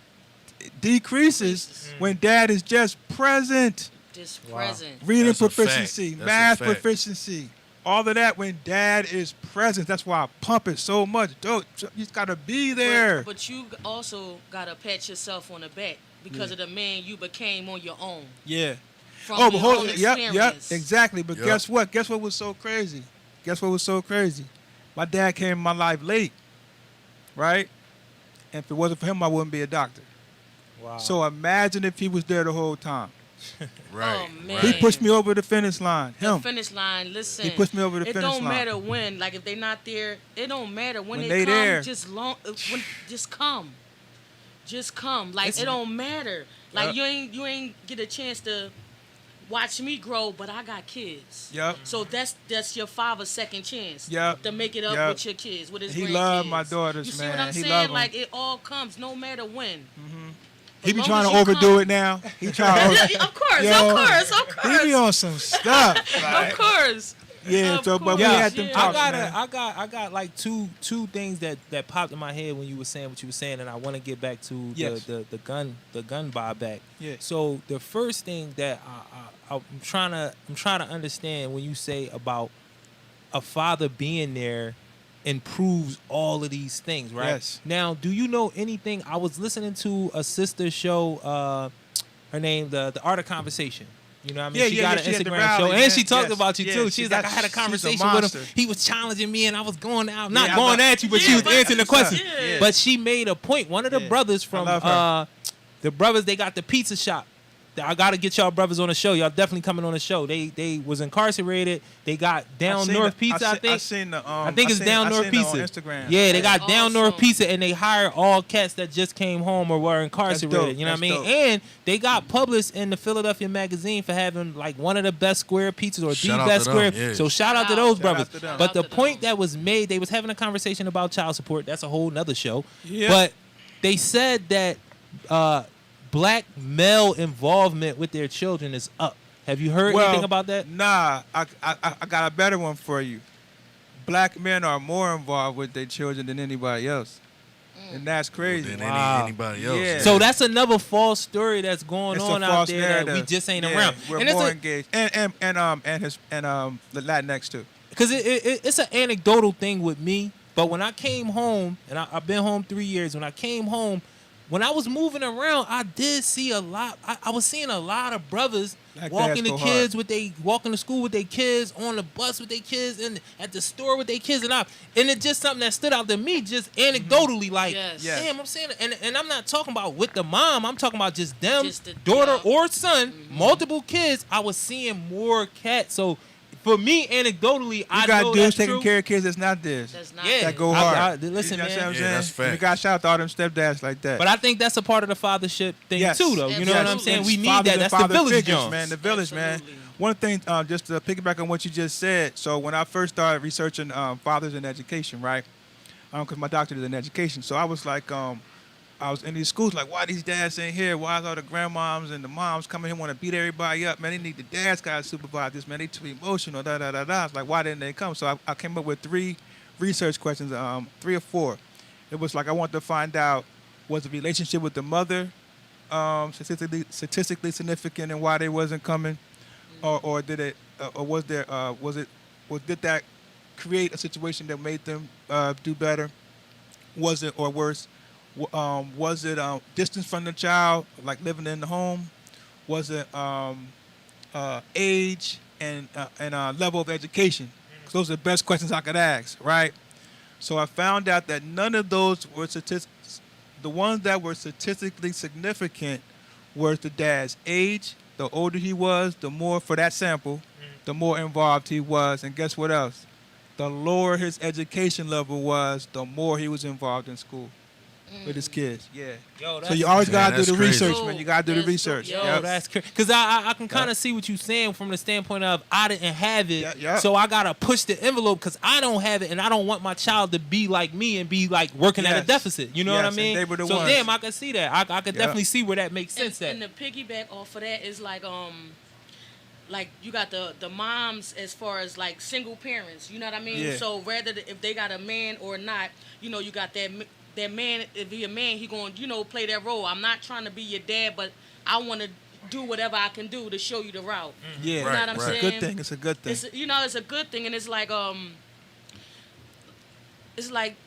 S2: decreases when dad is just present.
S3: Just present.
S2: Reading
S5: That's a fact.
S2: proficiency,
S5: That's a
S2: math
S5: fact.
S2: proficiency, all of that when dad is present. That's why I pump it so much. Dude, you just gotta be there.
S3: But you also gotta pat yourself on the back because of the man you became on your own.
S2: Yeah.
S3: From
S2: But
S3: your
S2: hold
S3: own
S2: on. Yep,
S3: experience.
S2: exactly. But
S5: Yep.
S2: guess what? Guess what was so crazy? Guess what was so crazy? My dad came in my life late, right? And if it wasn't for him, I wouldn't be a doctor.
S1: Wow.
S2: So imagine if he was there the whole time.
S5: Right.
S3: Oh, man.
S5: right.
S2: He pushed me over the finish line.
S3: The
S2: Him.
S3: finish line, listen.
S2: He pushed me over the
S3: it
S2: finish
S3: don't
S2: line.
S3: matter when. Like, if they not there, it don't matter. When
S2: When
S3: they
S2: they
S3: come,
S2: there.
S3: just come. Just come. Like,
S2: It's-
S3: it don't matter. Like,
S2: Yep.
S3: you ain't get a chance to watch me grow, but I got kids.
S2: Yep.
S3: So that's your father's second chance.
S2: Yep.
S3: To make it up
S2: Yep.
S3: with your kids, with his
S2: He
S3: grandkids.
S2: loved my daughters,
S3: You see
S2: man.
S3: what I'm
S2: He
S3: saying?
S2: loved 'em.
S3: Like, it all comes, no matter when.
S2: He be
S3: long
S2: trying
S3: as
S2: to
S3: you
S2: overdo
S3: come-
S2: it now. He trying to
S3: Of course,
S2: Yo,
S3: of course, of
S2: He
S3: course.
S2: be on some stuff.
S3: Of course.
S2: Yeah,
S3: Of
S2: so but we
S3: course,
S2: had them
S3: yeah.
S2: talks,
S1: I
S2: man.
S1: got like two things that popped in my head when you were saying what you were saying, and I want to get back to
S2: Yes.
S1: the gun buyback.
S2: Yeah.
S1: So the first thing that I'm trying to understand when you say about a father being there improves all of these things, right?
S2: Yes.
S1: Now, do you know anything? I was listening to a sister show, her name the Art of Conversation. You know what I mean?
S2: Yeah,
S1: she
S2: yeah,
S1: got
S2: yeah,
S1: an
S2: she had the
S1: Instagram
S2: rally,
S1: show,
S2: man.
S1: and she talked
S2: Yes,
S1: about you
S2: yeah,
S1: too.
S2: she
S1: She's like,
S2: got-
S1: I had a
S2: she's a
S1: conversation with
S2: monster.
S1: him. He was challenging me, and I was going out,
S2: Yeah,
S1: not
S2: I
S1: going
S2: love-
S1: at you, but she
S3: Yeah,
S1: was
S3: but-
S1: answering the question.
S3: Yeah.
S1: But she made a point. One of the
S2: Yeah.
S1: brothers from
S2: love her.
S1: the brothers, they got the pizza shop. I gotta get y'all brothers on the show. Y'all definitely coming on the show. They was incarcerated. They got Down North Pizza, I think.
S2: I seen the.
S1: I think it's Down North Pizza.
S2: On Instagram.
S1: Yeah, they got
S3: That's
S1: Down North
S3: awesome.
S1: Pizza, and they hire all cats that just came home or were incarcerated.
S2: dope.
S1: You know what I mean?
S2: That's dope.
S1: And they got published in the Philadelphia Magazine for having like one of the best square pizzas or
S5: Shout
S1: the
S5: out
S1: best
S5: to
S1: square.
S5: them, yeah.
S1: So shout out to
S3: Shout
S1: those
S3: out.
S1: brothers.
S2: Shout out to them.
S1: But
S3: Shout
S1: the
S3: out to
S1: point
S3: them.
S1: that was made, they was having a conversation about child support. That's a whole nother show.
S2: Yeah.
S1: But they said that black male involvement with their children is up. Have you heard anything about that?
S2: Nah, I got a better one for you. Black men are more involved with their children than anybody else, and that's crazy.
S5: Than
S1: Wow.
S5: anybody else.
S2: Yeah.
S1: So that's another false story that's going
S2: It's a
S1: on out
S2: false
S1: there
S2: narrative.
S1: that we just ain't
S2: Yeah,
S1: around.
S2: We're
S1: And it's
S2: more
S1: a-
S2: engaged, and the Latinx too.
S1: Because it's an anecdotal thing with me. But when I came home, and I've been home 3 years, when I came home, when I was moving around, I did see a lot. I was seeing a lot of brothers
S2: Black
S1: walking
S2: dads
S1: the
S2: go
S1: kids
S2: hard.
S1: with they walking to school with their kids, on the bus with their kids, and at the store with their kids, and it's just something that stood out to me, just anecdotally, like,
S3: Yes.
S2: Yes.
S1: damn, I'm saying, and I'm not talking about with the mom, I'm talking about just them,
S3: Just the-
S1: daughter
S3: yeah.
S1: or son, multiple kids. I was seeing more cats, so for me, anecdotally,
S2: You
S1: I
S2: got
S1: know
S2: dudes
S1: that's
S2: taking
S1: true.
S2: care of kids that's not theirs.
S3: That's not
S1: Yeah.
S2: That go
S1: I-
S2: hard.
S1: listen,
S2: you know
S1: man.
S2: what I'm
S5: Yeah,
S2: saying?
S5: that's
S2: And
S5: fact.
S2: we got shout out to all them stepdads like that.
S1: But I think that's a part of the fathership thing
S2: Yes.
S1: too, though. You know what I'm
S3: Absolutely.
S1: saying? We need
S2: Fathers
S1: that.
S2: and
S1: That's the
S2: father
S1: village,
S2: figures,
S1: Jones.
S2: man. The village,
S3: Absolutely.
S2: man. One thing, just to piggyback on what you just said. So when I first started researching fathers in education, right? Because my doctorate is in education, so I was like, I was in these schools like, why these dads ain't here? Why is all the grandmoms and the moms coming here want to beat everybody up? Man, they need the dads gotta supervise this. Man, they too emotional. Da da da da. It's like, why didn't they come? So I came up with 3 research questions, 3 or 4. It was like I wanted to find out, was the relationship with the mother statistically significant and why they wasn't coming, or did it, or was there, did that create a situation that made them do better? Was it, or worse? Was it distance from the child, like living in the home? Was it age and level of education? 'Cause those are the best questions I could ask, right? So I found out that none of those were statistics. The ones that were statistically significant were the dad's age. The older he was, the more, for that sample, the more involved he was. And guess what else? The lower his education level was, the more he was involved in school with his kids. Yeah.
S1: Yo,
S2: So you always gotta do
S5: that's
S2: the
S5: crazy.
S2: research, man. You gotta do the
S3: Yes,
S2: research.
S3: yo,
S1: Yo,
S2: Yep.
S1: that's crazy. Because I can kind
S2: Yep.
S1: of see what you're saying from the standpoint of I didn't have it,
S2: Yeah, yeah.
S1: so I gotta push the envelope because I don't have it, and I don't want my child to be like me and be like working at a
S2: Yes.
S1: deficit. You know what I
S2: Yes, and
S1: mean?
S2: they were the
S1: So
S2: ones.
S1: damn, I can see that. I could
S2: Yeah.
S1: definitely see where that makes sense.
S3: And the piggyback off of that is like you got the moms as far as like single parents, you know what I mean?
S2: Yeah.
S3: So rather if they got a man or not, you know, you got that man, if he a man, he going to, play that role. I'm not trying to be your dad, but I want to do whatever I can do to show you the route.
S2: Yeah.
S3: You know what I'm
S2: It's
S3: saying?
S2: a good thing. It's a good thing.
S3: It's a good thing, and it's like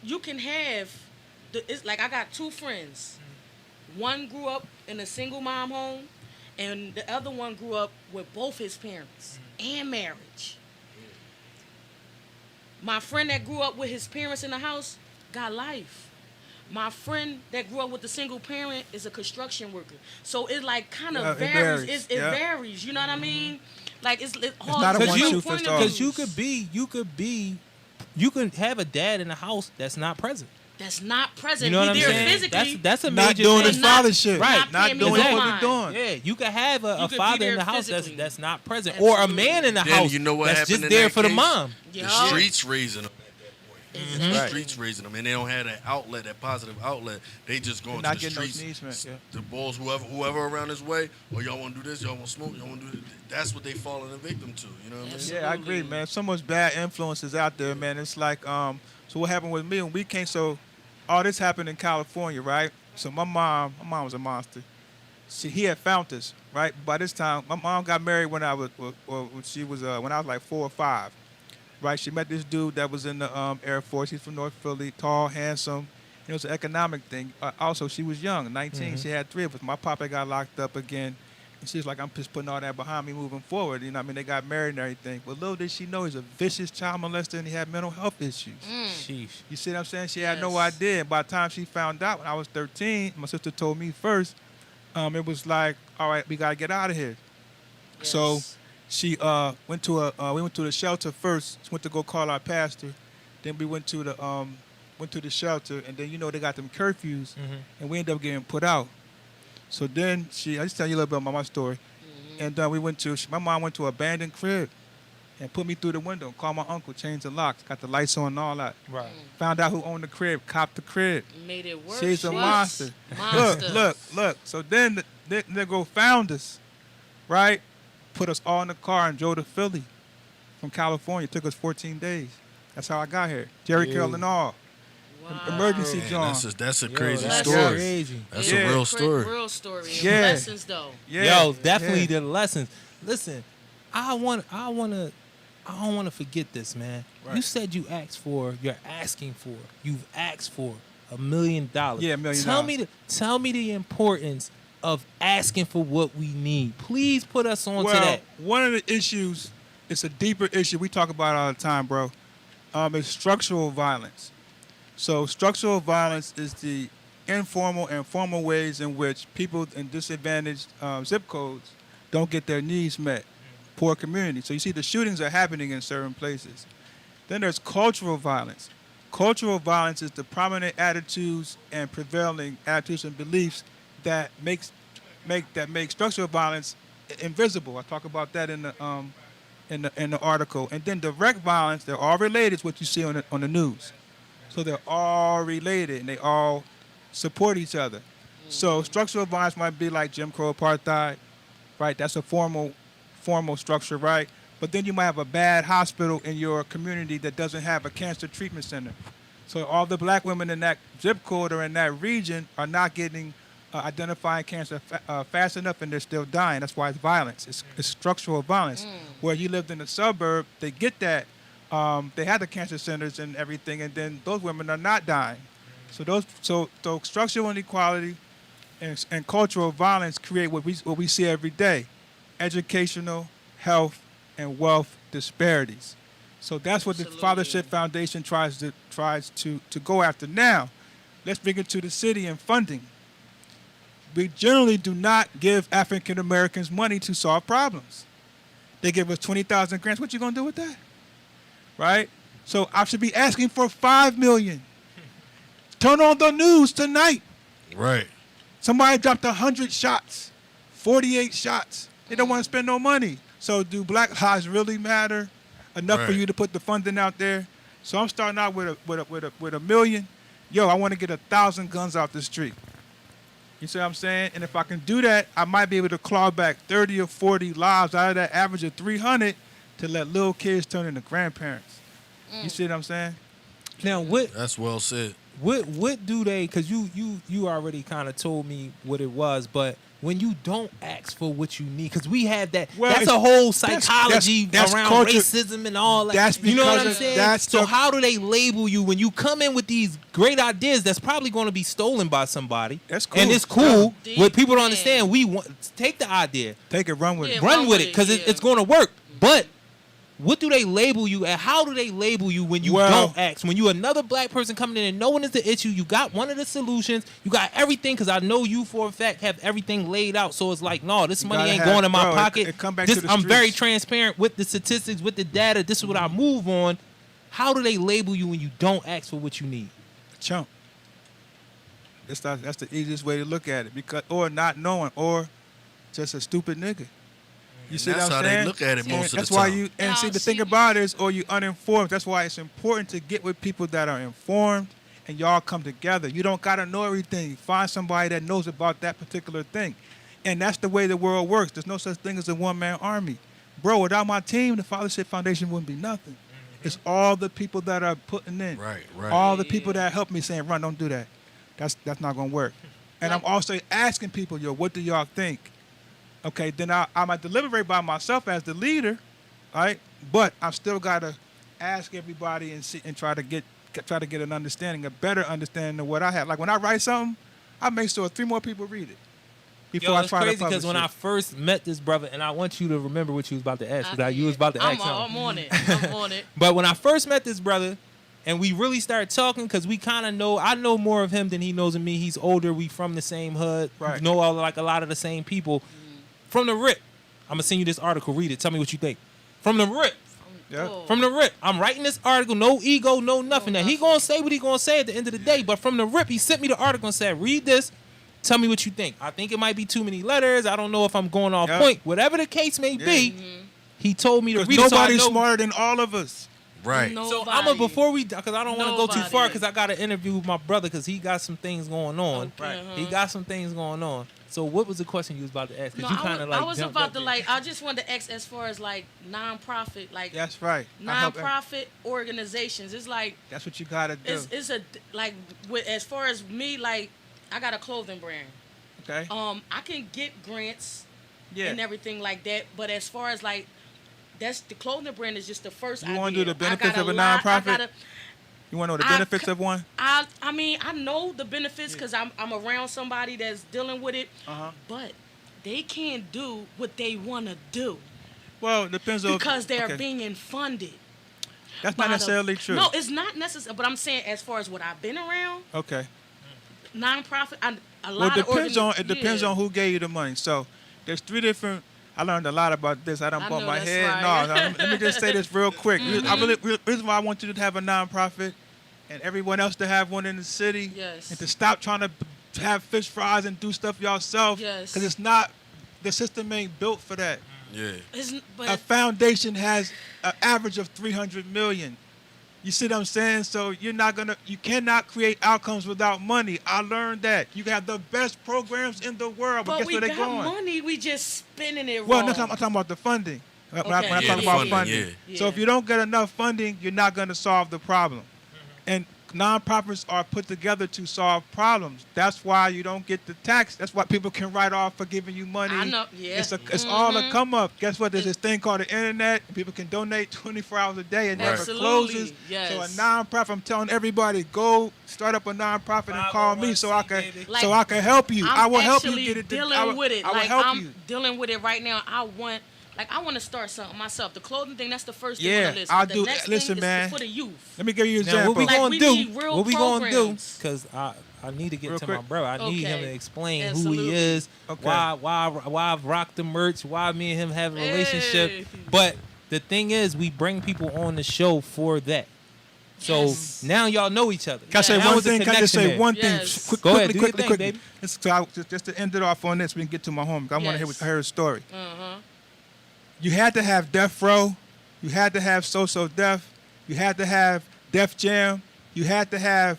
S3: you can have it's like I got 2 friends. One grew up in a single mom home, and the other one grew up with both his parents and marriage. My friend that grew up with his parents in the house got life. My friend that grew up with a single parent is a construction worker. So it like kind of
S2: Yeah, it
S3: varies.
S2: varies.
S3: It
S2: Yeah.
S3: varies. You know what I mean? Like it's hard.
S2: not a
S3: to
S2: one
S3: put
S2: shoe
S3: point
S2: fits
S3: of
S2: all.
S1: Because
S3: views.
S1: you could have a dad in the house that's not present.
S3: That's not present.
S1: You know what I'm
S3: He there
S1: saying?
S3: physically.
S1: That's a
S2: Not
S1: major
S2: doing
S1: thing.
S2: his father shit.
S1: Right.
S2: Not
S3: paying me
S2: doing
S3: no
S2: what
S3: mind.
S2: we're doing.
S1: Yeah, you could have
S3: You
S1: a
S3: could be
S1: father in
S3: there
S1: the house
S3: physically.
S1: that's not present, or a
S3: Absolutely.
S1: man in the
S5: Then
S1: house
S5: you know what
S1: that's
S5: happened
S1: just
S5: in
S1: there
S5: that
S1: for the
S5: case?
S1: mom.
S5: The
S3: Yeah.
S5: streets raising them.
S3: Exactly.
S5: The
S2: Right.
S5: streets raising them, and they don't have that outlet, that positive outlet. They just going
S2: They're
S5: to
S2: not
S5: the
S2: getting those
S5: streets.
S2: needs met, yeah.
S5: The balls, whoever around his way. Oh, y'all want to do this? Y'all want to smoke? Y'all want to do this? That's what they falling a victim to. You know what I mean?
S3: Absolutely.
S2: Yeah, I agree, man. So much bad influences out there, man. It's like, so what happened with me when we came? So, all this happened in California, right? So my mom was a monster. He had found us, right? By this time, my mom got married when I was, when I was like 4 or 5, right? She met this dude that was in the Air Force. He's from North Philly, tall, handsome. It was an economic thing. Also, she was young, 19. She had 3 of us. My papa got locked up again. And she's like, I'm just putting all that behind me moving forward. You know what I mean? They got married and everything. But little did she know he's a vicious child molester and he had mental health issues.
S1: Sheesh.
S2: You see what I'm saying? She had no
S3: Yes.
S2: idea. And by the time she found out when I was 13, my sister told me first, it was like, all right, we got to get out of here. So
S3: Yes.
S2: she went to we went to the shelter first. Went to go call our pastor. Then we went to the shelter, and then they got them curfews, and we ended up getting put out. So then I just tell you a little bit about my story. And my mom went to an abandoned crib and put me through the window, called my uncle, changed the locks, got the lights on and all that.
S1: Right.
S2: Found out who owned the crib, copped the crib.
S3: Made it worse.
S2: She's a
S3: What?
S2: monster.
S3: Monster.
S2: Look. So then the nigga found us, right? Put us all in the car and drove to Philly from California. It took us 14 days. That's how I got here. Jerry Curl and all.
S3: Wow.
S2: Emergency
S5: Man,
S2: John.
S5: that's a
S1: Yo,
S5: crazy
S1: that's
S5: story.
S1: crazy.
S5: That's
S2: Yeah.
S5: a real story.
S3: Real story.
S2: Yeah.
S3: Lessons though.
S2: Yeah.
S1: Yo, definitely
S2: yeah.
S1: the lessons. Listen, I don't want to forget this, man.
S2: Right.
S1: You said you've asked for, you've asked for $1 million.
S2: Yeah, $1 million.
S1: Tell me the importance of asking for what we need. Please put us on to
S2: Well,
S1: that.
S2: one of the issues, it's a deeper issue we talk about all the time, bro. Is structural violence. So structural violence is the informal and formal ways in which people in disadvantaged zip codes don't get their needs met. Poor communities. So you see the shootings are happening in certain places. Then there's cultural violence. Cultural violence is the prominent attitudes and prevailing attitudes and beliefs that make structural violence invisible. I talk about that in the article. And then direct violence, they're all related. It's what you see on the news. So they're all related and they all support each other. So structural violence might be like Jim Crow apartheid, right? That's a formal structure, right? But then you might have a bad hospital in your community that doesn't have a cancer treatment center. So all the black women in that zip code or in that region are not getting identifying cancer fast enough, and they're still dying. That's why it's violence. It's structural violence. Where you lived in the suburb, they get that. They had the cancer centers and everything, and then those women are not dying. So structural inequality and cultural violence create what we see every day: educational, health, and wealth disparities. So that's what the Fathership Foundation tries to go after. Now, let's bring it to the city and funding. We generally do not give African Americans money to solve problems. They give us 20,000 grants. What you gonna do with that? Right? So I should be asking for $5 million. Turn on the news tonight.
S5: Right.
S2: Somebody dropped 100 shots, 48 shots. They don't want to spend no money. So do black lives really matter enough for you to put the funding out there? So I'm starting out with a million. Yo, I want to get 1,000 guns off the street. You see what I'm saying? And if I can do that, I might be able to claw back 30 or 40 lives out of that average of 300 to let little kids turn into grandparents. You see what I'm saying?
S1: Now,
S5: That's well said.
S1: what do they? Because you already kind of told me what it was, but when you don't ask for what you need, because we have that.
S2: Well,
S1: that's a whole psychology
S2: that's
S1: around
S2: culture.
S1: racism and all that.
S2: That's
S1: you know what I'm
S2: because
S1: saying? So how do they label you when you come in with these great ideas that's probably going to be stolen by somebody?
S2: That's cool.
S1: And it's cool.
S3: Deep
S1: What people don't
S3: man.
S1: understand, we want take the idea,
S2: Take it, run with it.
S3: Yeah.
S1: run with it, because
S3: Yeah.
S1: it's going to work. But what do they label you, and how do they label you when you
S2: Well-
S1: don't ask? When you another black person coming in and knowing it's the issue, you got one of the solutions, you got everything, because I know you for a fact have everything laid out. So it's like, no, this money
S2: gotta
S1: ain't
S2: have-
S1: going in my
S2: bro,
S1: pocket.
S2: it come back
S1: This,
S2: to the
S1: I'm very
S2: streets.
S1: transparent with the statistics, with the data. This is what I move on. How do they label you when you don't ask for what you need?
S2: Chump. That's the easiest way to look at it, because or not knowing, or just a stupid nigga. You see
S5: that's
S2: what
S5: how
S2: I'm
S5: they
S2: saying?
S5: look at it
S2: And
S5: most of
S2: that's
S5: the
S2: why
S5: time.
S2: you
S3: Yeah,
S2: see the
S3: see-
S2: thing about it is, or you uninformed. That's why it's important to get with people that are informed and y'all come together. You don't gotta know everything. Find somebody that knows about that particular thing, and that's the way the world works. There's no such thing as a one-man army, bro. Without my team, the Fathership Foundation wouldn't be nothing. It's all the people that are putting in.
S5: Right.
S2: All the people that help me saying, "Run, don't do that." That's not gonna work. And I'm also asking people, yo, what do y'all think? Okay, then I might deliberate by myself as the leader, all right? But I've still gotta ask everybody and see and try to get an understanding, a better understanding of what I have. Like when I write something, I make sure 3 more people read it before
S1: Yo,
S2: I
S1: it's
S2: try
S1: crazy
S2: to publish
S1: because when
S2: it.
S1: I first met this brother, and I want you to remember what you was about to ask, because you was about to ask something.
S3: I'm on it. I'm on it.
S1: But when I first met this brother, and we really started talking, because we kind of know, I know more of him than he knows of me. He's older. We from the same hood.
S2: Right.
S1: We know like a lot of the same people. From the rip, I'm going to send you this article. Read it. Tell me what you think. From the rip.
S2: Yeah.
S3: Oh.
S1: From the rip. I'm writing this article. No ego, no nothing. Now, he going to say what he going to say at the end of the day. But from the rip, he sent me the article and said, read this. Tell me what you think. I think it might be too many letters. I don't know if I'm going off
S2: Yeah.
S1: point. Whatever the case may be, he told me to
S2: Because
S1: read it. So I
S2: nobody's
S1: know-
S2: smarter than all of us.
S5: Right.
S3: No.
S1: So
S3: Nobody.
S1: before we, because I don't want to go too far,
S3: Nobody.
S1: because I got an interview with my brother, because he got some things going on.
S3: Okay,
S1: He got some things going on. So what was the question you was about to ask?
S3: No,
S1: Because you kind of like
S3: I was
S1: jumped
S3: about
S1: up
S3: to
S1: there.
S3: I just wanted to ask as far as like non-profit, like
S2: That's right. I help
S3: non-profit organizations. It's like
S2: That's what you gotta do.
S3: it's a like with, as far as me, like I got a clothing brand.
S2: Okay.
S3: I can get grants
S2: Yeah.
S3: and everything like that, but as far as like that's the clothing brand is just the first
S2: You
S3: idea.
S2: wanna do the
S3: I
S2: benefits
S3: got
S2: of a
S3: lot- I
S2: nonprofit?
S3: gotta-
S2: You want to know the benefits of one?
S3: I mean, I know the benefits because I'm around somebody that's dealing with it, but they can't do what they want to do.
S2: Well, it depends on
S3: because they're being funded.
S2: That's not necessarily true.
S3: No, it's not necessary. But I'm saying, as far as what I've been around,
S2: Okay.
S3: nonprofit,
S2: It depends on who gave you the money. So there's 3 different. I learned a lot about this. I don't bump my head.
S3: Right.
S2: No, let me just say this real quick. Reason why I want you to have a nonprofit and everyone else to have one in the city,
S3: Yes.
S2: and to stop trying to have fish fries and do stuff yourself,
S3: Yes.
S2: because it's not. The system ain't built for that.
S5: Yeah.
S2: A foundation has an average of 300 million. You see what I'm saying? So you cannot create outcomes without money. I learned that. You can have the best programs in the world, but guess where they're going?
S3: we got money, we just spending it
S2: Well,
S3: wrong.
S2: no, I'm talking about the funding. When I
S3: Okay.
S2: talk about funding.
S3: Yeah.
S2: So if you don't get enough funding, you're not going to solve the problem. And nonprofits are put together to solve problems. That's why you don't get the tax. That's why people can write off for giving you money.
S3: I know, yeah.
S2: It's all a come up. Guess what? There's this thing called the internet. People can donate 24 hours a day. It never
S3: Absolutely,
S2: closes.
S3: yes.
S2: So a nonprofit, I'm telling everybody, go start up a nonprofit and call me so I can help you. I will help you get it.
S3: Dealing with it.
S2: I will
S3: Like
S2: help
S3: I'm
S2: you.
S3: dealing with it right now. I want to start something myself. The clothing thing, that's the first thing
S2: Yeah,
S3: on the list.
S2: I'll
S3: But
S2: do-
S3: the next
S2: listen,
S3: thing
S2: man.
S3: is for the youth.
S2: Let me give you an
S1: Now,
S2: example.
S1: what we
S3: Like,
S1: gonna
S3: we
S1: do?
S3: need real
S1: What we gonna do?
S3: programs.
S1: Because I need to get
S2: Real
S1: to
S2: quick.
S1: my brother. I need him
S3: Okay.
S1: to explain who
S3: Absolutely.
S1: he is,
S2: Okay.
S1: why I've rocked the merch, why me and him have a relationship.
S3: Hey.
S1: But the thing is, we bring people on the show for that. So
S3: Yes.
S1: now y'all know each other.
S2: Can I say
S1: Now
S2: one
S1: was a
S2: thing? Can I just say
S1: connection
S2: one
S1: there.
S2: thing?
S3: Yes.
S1: Go ahead, do your
S2: Quickly.
S1: thing, baby.
S2: Just to end it off on this, we can get to my home. I want to
S3: Yes.
S2: hear a story.
S3: Uh-huh.
S2: You had to have Death Row. You had to have So Def. You had to have Def Jam. You had to have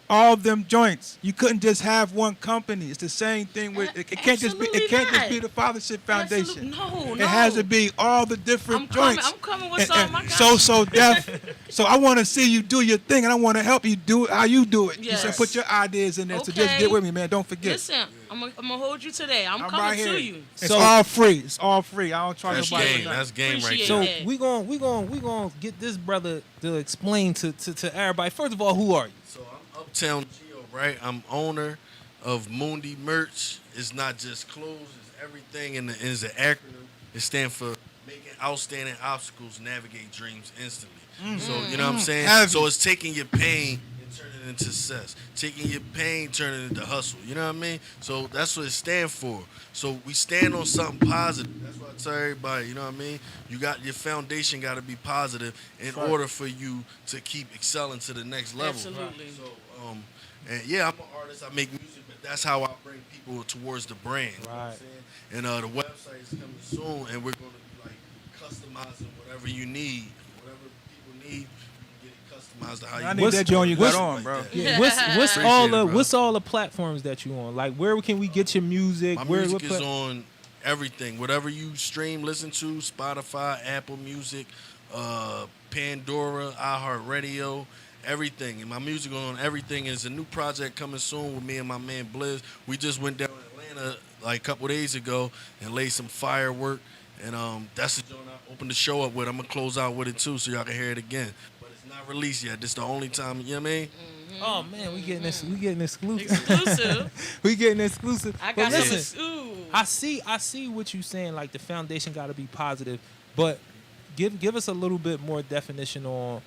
S2: all them joints. You couldn't just have one company. It's the same thing with it. Can't just be. It can't just be the Fathership Foundation.
S3: No.
S2: It has to be all the different joints.
S3: I'm coming with something. I got
S2: So Def. So I want to see you do your thing, and I want to help you do it how you do it. You said
S3: Yes.
S2: put your ideas in there. So just
S3: Okay.
S2: get with me, man. Don't forget.
S3: Listen, I'm gonna hold you today. I'm
S2: I'm
S3: coming
S2: right here.
S3: to you.
S2: It's
S1: So-
S2: all free. It's all free. I don't charge
S5: That's
S2: nobody.
S5: game.
S2: for nothing.
S5: That's game right
S3: Appreciate
S5: there.
S1: So
S3: Yeah.
S1: we gonna get this brother to explain to everybody. First of all, who are you?
S5: So I'm Uptown Geo, right? I'm owner of Mundi Merch. It's not just clothes, it's everything, and it's an acronym. It stands for making outstanding obstacles navigate dreams instantly. So you know what I'm saying?
S2: Heavy.
S5: So it's taking your pain and turning it into success. Taking your pain, turning it into hustle. You know what I mean? So that's what it stands for. So we stand on something positive. That's why I tell everybody, you know what I mean? You got your foundation got to be positive in order for you to keep excelling to the next level.
S3: Absolutely.
S5: So and yeah, I'm an artist. I make music, but that's how I bring people towards the brand. You know what I'm
S1: Right.
S5: saying? And the website is coming soon, and we're going to be like customizing whatever you need, whatever people need. You can get it customized to how you
S2: I
S5: want
S2: need
S5: it.
S2: that joint you got
S1: what's-
S2: on, bro.
S1: Yeah, what's
S5: Appreciate
S1: all
S5: it,
S1: the
S5: bro.
S1: what's all the platforms that you on? Like, where can we get your music?
S5: My
S1: Where
S5: music
S1: what
S5: is on everything. Whatever you stream, listen to, Spotify, Apple Music, Pandora, iHeartRadio, everything. And my music on everything. Is a new project coming soon with me and my man Blizz. We just went down to Atlanta like a couple days ago and laid some firework. And that's the joint I opened the show up with. I'm going to close out with it too so y'all can hear it again. But it's not released yet. This the only time, you know what I mean?
S1: Oh man, we getting this. We getting exclusive.
S3: Exclusive.
S1: We getting exclusive.
S3: I
S1: But
S3: got
S1: listen,
S3: some. Ooh.
S1: I see what you saying. Like the foundation got to be positive, but give us a little bit more definition on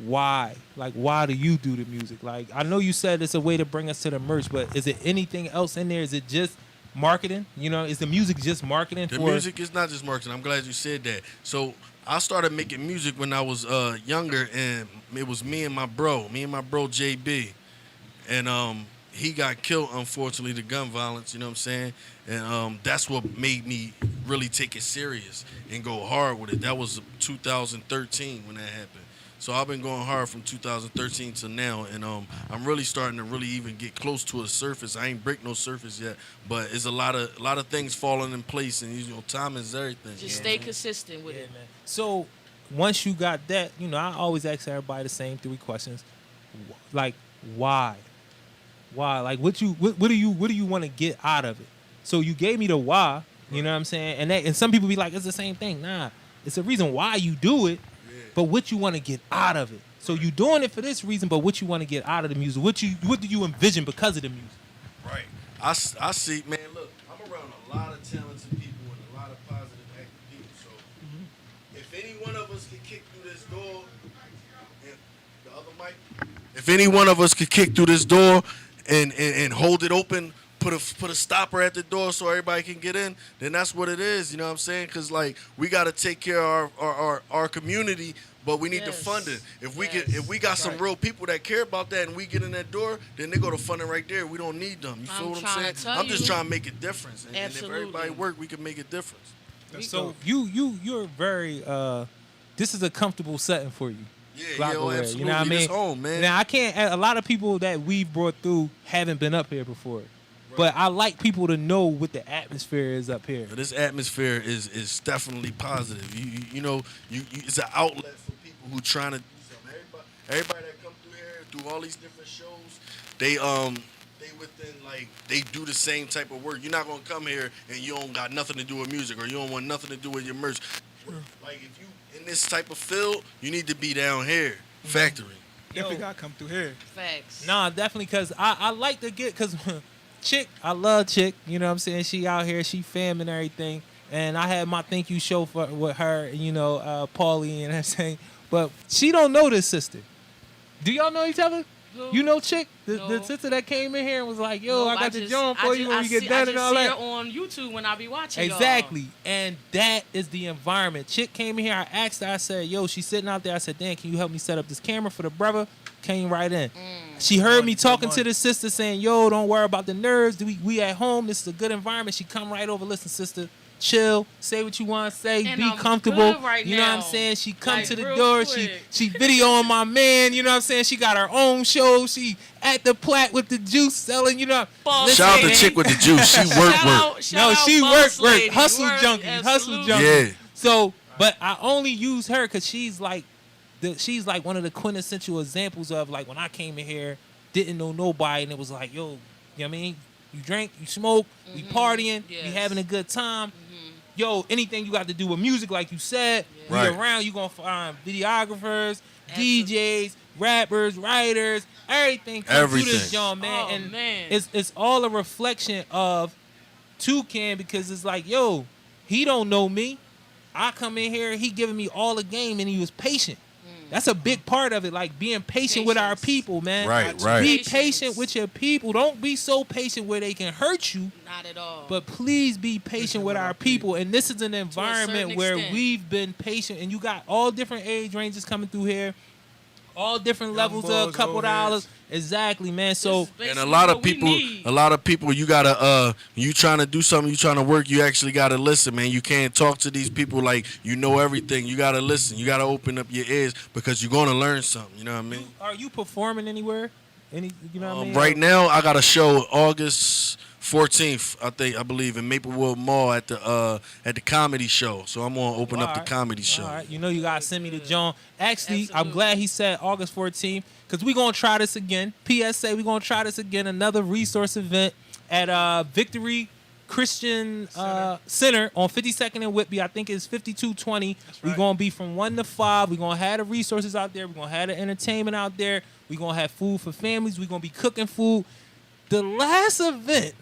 S1: why. Like, why do you do the music? Like, I know you said it's a way to bring us to the merch, but is it anything else in there? Is it just marketing? You know, is the music just marketing?
S5: The
S1: for
S5: music is not just marketing. I'm glad you said that. So I started making music when I was younger, and it was me and my bro JB, and he got killed, unfortunately, to gun violence. You know what I'm saying? And that's what made me really take it serious and go hard with it. That was 2013 when that happened. So I've been going hard from 2013 to now, and I'm really starting to really even get close to a surface. I ain't break no surface yet, but it's a lot of things falling in place, and you know, time is everything.
S3: Just stay consistent with it.
S1: man. So once you got that, you know, I always ask everybody the same 3 questions. Like, why? Why? Like, what do you want to get out of it? So you gave me the why, you know what I'm saying? And some people be like, it's the same thing. Nah, it's the reason why you do it, but what you want to get out of it. So you doing it for this reason, but what you want to get out of the music? What do you envision because of the music?
S5: Right. I see, man, look, I'm around a lot of talented people and a lot of positive active people. So if any one of us could kick through this door, and the other mic, if any one of us could kick through this door and hold it open, put a stopper at the door so everybody can get in, then that's what it is. You know what I'm saying? Because like we got to take care of our community. But we need the funding. If we got some real people that care about that and we get in that door, then they go to funding right there. We don't need them. You feel what I'm saying? I'm just trying to make a difference. And if everybody work, we can make a difference.
S1: So you're very this is a comfortable setting for you.
S5: Yeah, absolutely.
S1: You know what I mean?
S5: It's home, man.
S1: Now I can't. A lot of people that we've brought through haven't been up here before. But I like people to know what the atmosphere is up here.
S5: This atmosphere is definitely positive. You know, it's an outlet for people who trying to do something. Everybody that come through here, through all these different shows, they within like they do the same type of work. You're not gonna come here and you don't got nothing to do with music or you don't want nothing to do with your merch. Like if you in this type of field, you need to be down here, factory.
S2: Definitely gotta come through here.
S3: Facts.
S1: Nah, definitely, because I like to get, because Chick, I love Chick, you know what I'm saying? She out here, she fam and everything. And I had my thank you show with her, you know, Paulie and everything. But she don't know this sister. Do y'all know each other?
S3: No.
S1: You know Chick? The
S3: No.
S1: sister that came in here and was like, yo,
S3: No,
S1: I got the joint for you when we get done and all
S3: I
S1: that.
S3: just see her on YouTube when I be watching
S1: Exactly. And that is the environment. Chick came in here. I asked her, I said, yo, she's sitting out there. I said, Dan, can you help me set up this camera for the brother? Came right in. She heard me talking to the sister saying, yo, don't worry about the nerves. We at home. This is a good environment. She come right over. Listen, sister, chill. Say what you want to say.
S3: And
S1: be
S3: I'm
S1: comfortable.
S3: good right
S1: you know what I'm
S3: now.
S1: saying? She come
S3: Like,
S1: to the
S3: real
S1: door.
S3: quick.
S1: She videoing my man. You know what I'm saying? She got her own show. She at the Platte with the juice selling. You know.
S3: Boss
S1: Listen,
S5: Shout out to
S3: lady.
S5: Chick with the juice. She work.
S1: no, she
S3: boss
S1: work.
S3: lady.
S1: Hustle
S3: Work,
S1: junkie. Hustle
S3: absolutely.
S1: junkie.
S5: Yeah.
S1: So, but I only use her because she's like one of the quintessential examples of like when I came in here, didn't know nobody, and it was like, yo, you know what I mean? You drink, you smoke, we partying, we
S3: Yes.
S1: having a good time. Yo, anything you got to do with music, like you said, we
S5: Right.
S1: around, you gonna find videographers,
S3: Absolutely.
S1: DJs, rappers, writers, everything come through this
S5: Everything.
S1: joint, man.
S3: Oh,
S1: and
S3: man.
S1: it's all a reflection of Toucan, because it's like, yo, he don't know me. I come in here, he giving me all the game, and he was patient. That's a big part of it, like being patient with our
S3: Patience.
S1: people, man.
S5: Right,
S1: Be
S5: right.
S3: Patience.
S1: patient with your people. Don't be so patient where they can hurt you,
S3: Not at all.
S1: but please be patient with our people. And this is an environment
S3: certain
S1: where
S3: extent.
S1: we've been patient, and you got all different age ranges coming through here, all different
S2: Young
S1: levels of a
S2: boys,
S1: couple
S2: old
S1: dollars.
S2: heads.
S1: Exactly, man. So
S5: And a lot of people, you gotta, you trying to do something, you trying to work, you actually gotta listen, man. You can't talk to these people like you know everything. You gotta listen. You gotta open up your ears because you're gonna learn something. You know what I mean?
S1: are you performing anywhere? You know what I mean?
S5: Right now, I got a show August 14th, I believe, in Maplewood Mall at the comedy show. So I'm gonna open up the
S1: Alright.
S5: comedy show.
S1: All right, you know you gotta send me the John. Actually, I'm
S3: Absolutely.
S1: glad he said August 14th because we're gonna try this again. PSA, we're gonna try this again. Another resource event at Victory Christian Center on 52nd and Whitby. I think it's 5220. We're
S2: right.
S1: gonna be from 1 to 5. We're gonna have the resources out there. We're gonna have the entertainment out there. We're gonna have food for families. We're gonna be cooking food. The last event.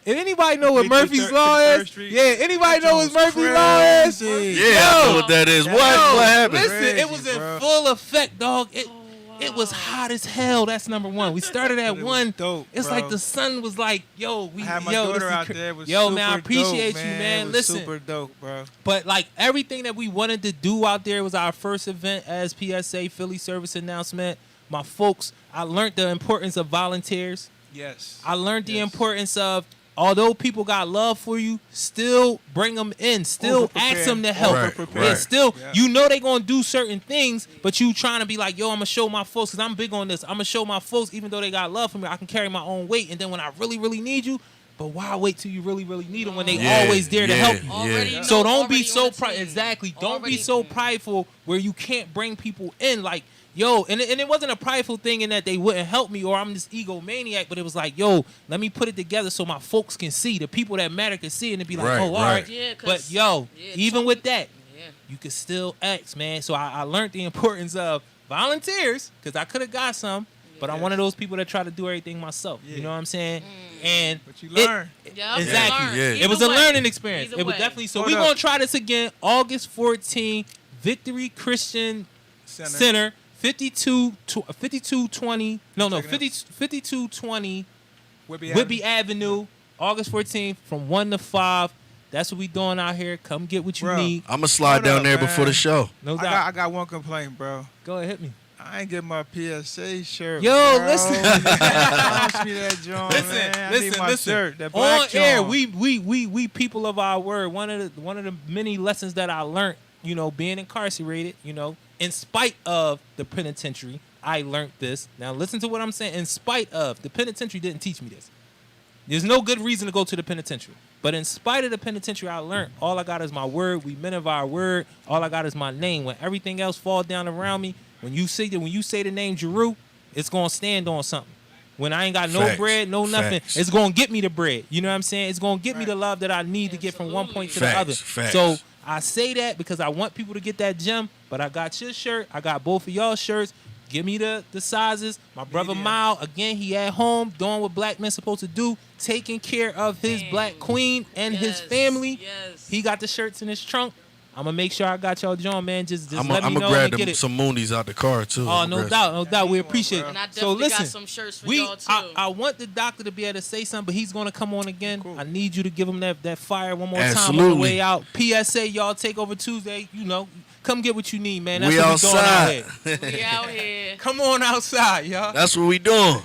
S1: If anybody know what
S2: 53rd
S1: Murphy's Law is,
S2: Street.
S1: yeah, anybody know what
S2: That
S1: Murphy's
S2: joint's
S1: Law is?
S2: crazy.
S5: Yeah, I know what that is. What happened?
S1: Listen, it was in
S2: bro.
S1: full effect, dog. It was hot as hell. That's number one. We started at
S2: But it was
S1: 1.
S2: dope,
S1: It's
S2: bro.
S1: like the sun was like, yo,
S2: I had my daughter out there. It was
S1: yo,
S2: super
S1: man, I appreciate
S2: dope,
S1: you,
S2: It
S1: man.
S2: was
S1: Listen,
S2: super dope, bro.
S1: but like everything that we wanted to do out there was our first event as PSA Philly service announcement. My folks, I learned the importance of volunteers.
S2: Yes.
S1: I learned the
S2: Yes.
S1: importance of, although people got love for you, still bring them in. Still
S2: Over-prepare.
S1: ask them to help.
S5: Right,
S1: Yeah, still,
S2: Yeah.
S1: you know they going to do certain things, but you trying to be like, yo, I'm going to show my folks, because I'm big on this. I'm going to show my folks, even though they got love for me, I can carry my own weight. And then when I really, really need you, but why wait till you really, really need them when they
S5: Yeah,
S1: always there to help you?
S3: Already
S5: Yeah.
S3: know,
S1: So don't be
S3: already
S1: so
S3: on the team.
S1: exactly. Don't be
S3: Already-
S1: so prideful where you can't bring people in. Like, yo, and it wasn't a prideful thing in that they wouldn't help me or I'm this egomaniac, but it was like, yo, let me put it together so my folks can see, the people that matter can see, and it be like,
S5: Right,
S1: oh, all
S5: right.
S1: right.
S3: Yeah, 'cause-
S1: But yo,
S3: yeah,
S1: even
S3: so-
S1: with that, you can still ask, man. So I learned the importance of volunteers because I could have got some, but I'm one of those people that try to do everything myself.
S2: Yeah.
S1: You know what I'm saying? And
S2: But you learn.
S3: Yeah,
S1: exactly.
S5: Yeah.
S1: It was a learning experience. It was definitely. So
S2: Hold
S1: we're
S2: up.
S1: gonna try this again, August 14, Victory Christian Center, 5220. No,
S2: Check it out.
S1: 5220
S2: Whitby
S1: Whitby Avenue, August 14th from 1 to 5. That's what we doing out here. Come get what you
S2: Bro.
S1: need.
S5: I'm gonna slide
S2: Hold
S5: down
S2: up,
S5: there
S2: man.
S5: before the show.
S1: No
S2: I
S1: doubt.
S2: got one complaint, bro.
S1: Go ahead, hit me.
S2: I ain't get my PSA shirt.
S1: Yo,
S2: bro.
S1: listen.
S2: Promise me that joint, man. I need my shirt. That black
S1: On air,
S2: joint.
S1: we people of our word. One of the many lessons that I learned, being incarcerated, in spite of the penitentiary, I learned this. Now listen to what I'm saying. In spite of the penitentiary didn't teach me this. There's no good reason to go to the penitentiary. But in spite of the penitentiary, I learned all I got is my word. We men of our word. All I got is my name. When everything else falls down around me, when you say the name Jarue, it's gonna stand on something. When I ain't got no
S5: Facts.
S1: bread, no nothing,
S5: Facts.
S1: it's gonna get me the bread. You know what I'm saying? It's gonna get me the love that I need to get from one point to the
S5: Facts.
S1: other.
S5: Facts.
S1: So I say that because I want people to get that gem. But I got your shirt. I got both of y'all shirts. Give me the sizes. My brother Mal, again, he at home doing what black men supposed to do, taking care of his black queen and his family.
S3: Yes.
S1: He got the shirts in his trunk. I'm going to make sure I got y'all, John, man. Just
S5: I'm
S1: let me
S5: gonna
S1: know and
S5: grab
S1: get it.
S5: some Moonies out the car too.
S1: Oh, no doubt, no doubt. We appreciate
S3: And
S1: it.
S3: I
S1: So
S3: definitely
S1: listen,
S3: got some shirts for y'all too.
S1: I want the doctor to be able to say something, but he's going to come on again.
S2: Cool.
S1: I need you to give him that fire one more time on the
S5: Absolutely.
S1: way out. PSA, y'all take over Tuesday. Come get what you need, man. That's
S5: We
S1: what
S5: outside.
S1: we doing out here.
S3: We out here.
S1: Come on outside, y'all.
S5: That's what we doing.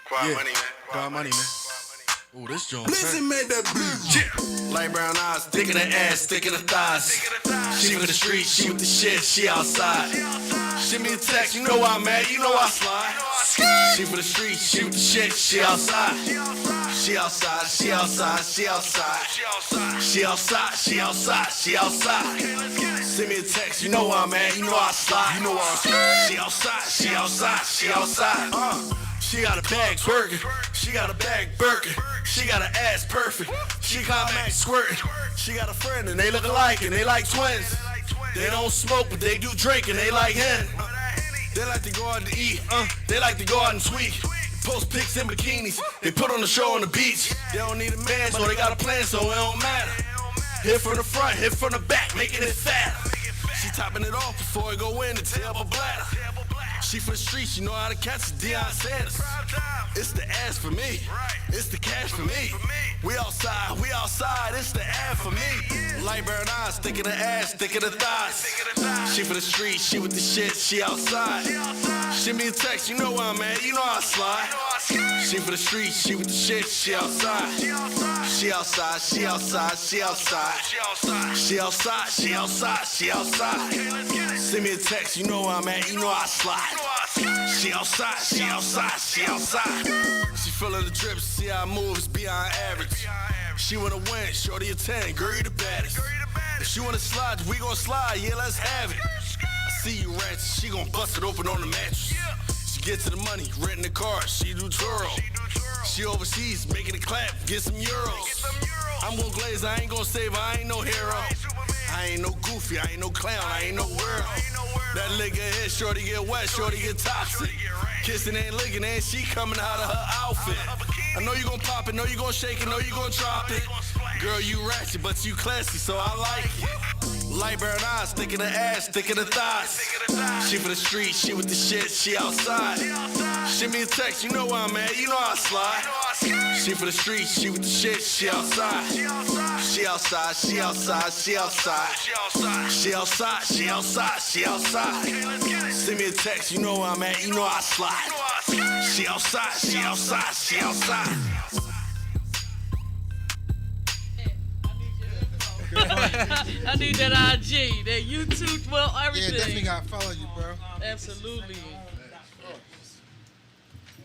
S4: Quiet
S5: Yeah.
S4: money, man.
S5: Quiet money, man. Ooh, this joint.
S4: Blizzy made that beat. Light brown eyes, thick in the ass, thick in the thighs. She for the street, she with the shit, she outside. Send me a text, you know why I'm mad, you know I slide. She for the street, she with the shit, she outside. She outside, she outside, she outside. She outside, she outside, she outside. Send me a text, you know why I'm mad, you know I slide. You know I slide. She outside, she outside, she outside. She got a bag twerking, she got a bag Birkin, she got an ass perfect, she got Max squirting. She got a friend and they look alike and they like twins. They don't smoke but they do drink and they like hen. They like to go out and eat, they like to go out and tweak. Post pics in bikinis, they put on the show on the beach. They don't need a man so they got a plan so it don't matter. Hit from the front, hit from the back, making it fat. She topping it off before it go in to tear up her bladder. She for the streets, you know how to catch it, Deion Sanders. It's the ass for me, it's the cash for me. We outside, it's the ad for me. Light brown eyes, thick in the ass, thick in the thighs. She for the streets, she with the shit, she outside. Send me a text, you know where I'm at, you know I slide. She for the streets, she with the shit, she outside. She outside, she outside, she outside. She outside, she outside, she outside. Send me a text, you know where I'm at, you know I slide. She outside, she outside, she outside. She feeling the drip, see how I move, it's beyond average. She wanna win, shorty a 10, girl you the baddest. If she wanna slide, we gon' slide, yeah, let's have it. I see you ratchet, she gon' bust it open on the mattress. She get to the money, renting the car, she do twirl. She overseas, making it clap, get some euros. I'm gon' glaze, I ain't gon' save her, I ain't no hero. I ain't no goofy, I ain't no clown, I ain't no world. That lick her head, shorty get wet, shorty get toxic. Kissing and licking and she coming out of her outfit. I know you gon' pop it, know you gon' shake it, know you gon' drop it. Girl, you ratchet, but you classy, so I like it. Light brown eyes, thick in the ass, thick in the thighs. She for the street, she with the shit, she outside. Send me a text, you know where I'm at, you know I slide. She for the street, she with the shit, she outside. She outside, she outside, she outside. She outside, she outside, she outside. Send me a text, you know where I'm at, you know I slide. She outside, she outside, she outside.
S3: I need that IG, that YouTube, well,
S6: Yeah,
S3: everything.
S6: definitely gotta follow you, bro.
S3: Absolutely.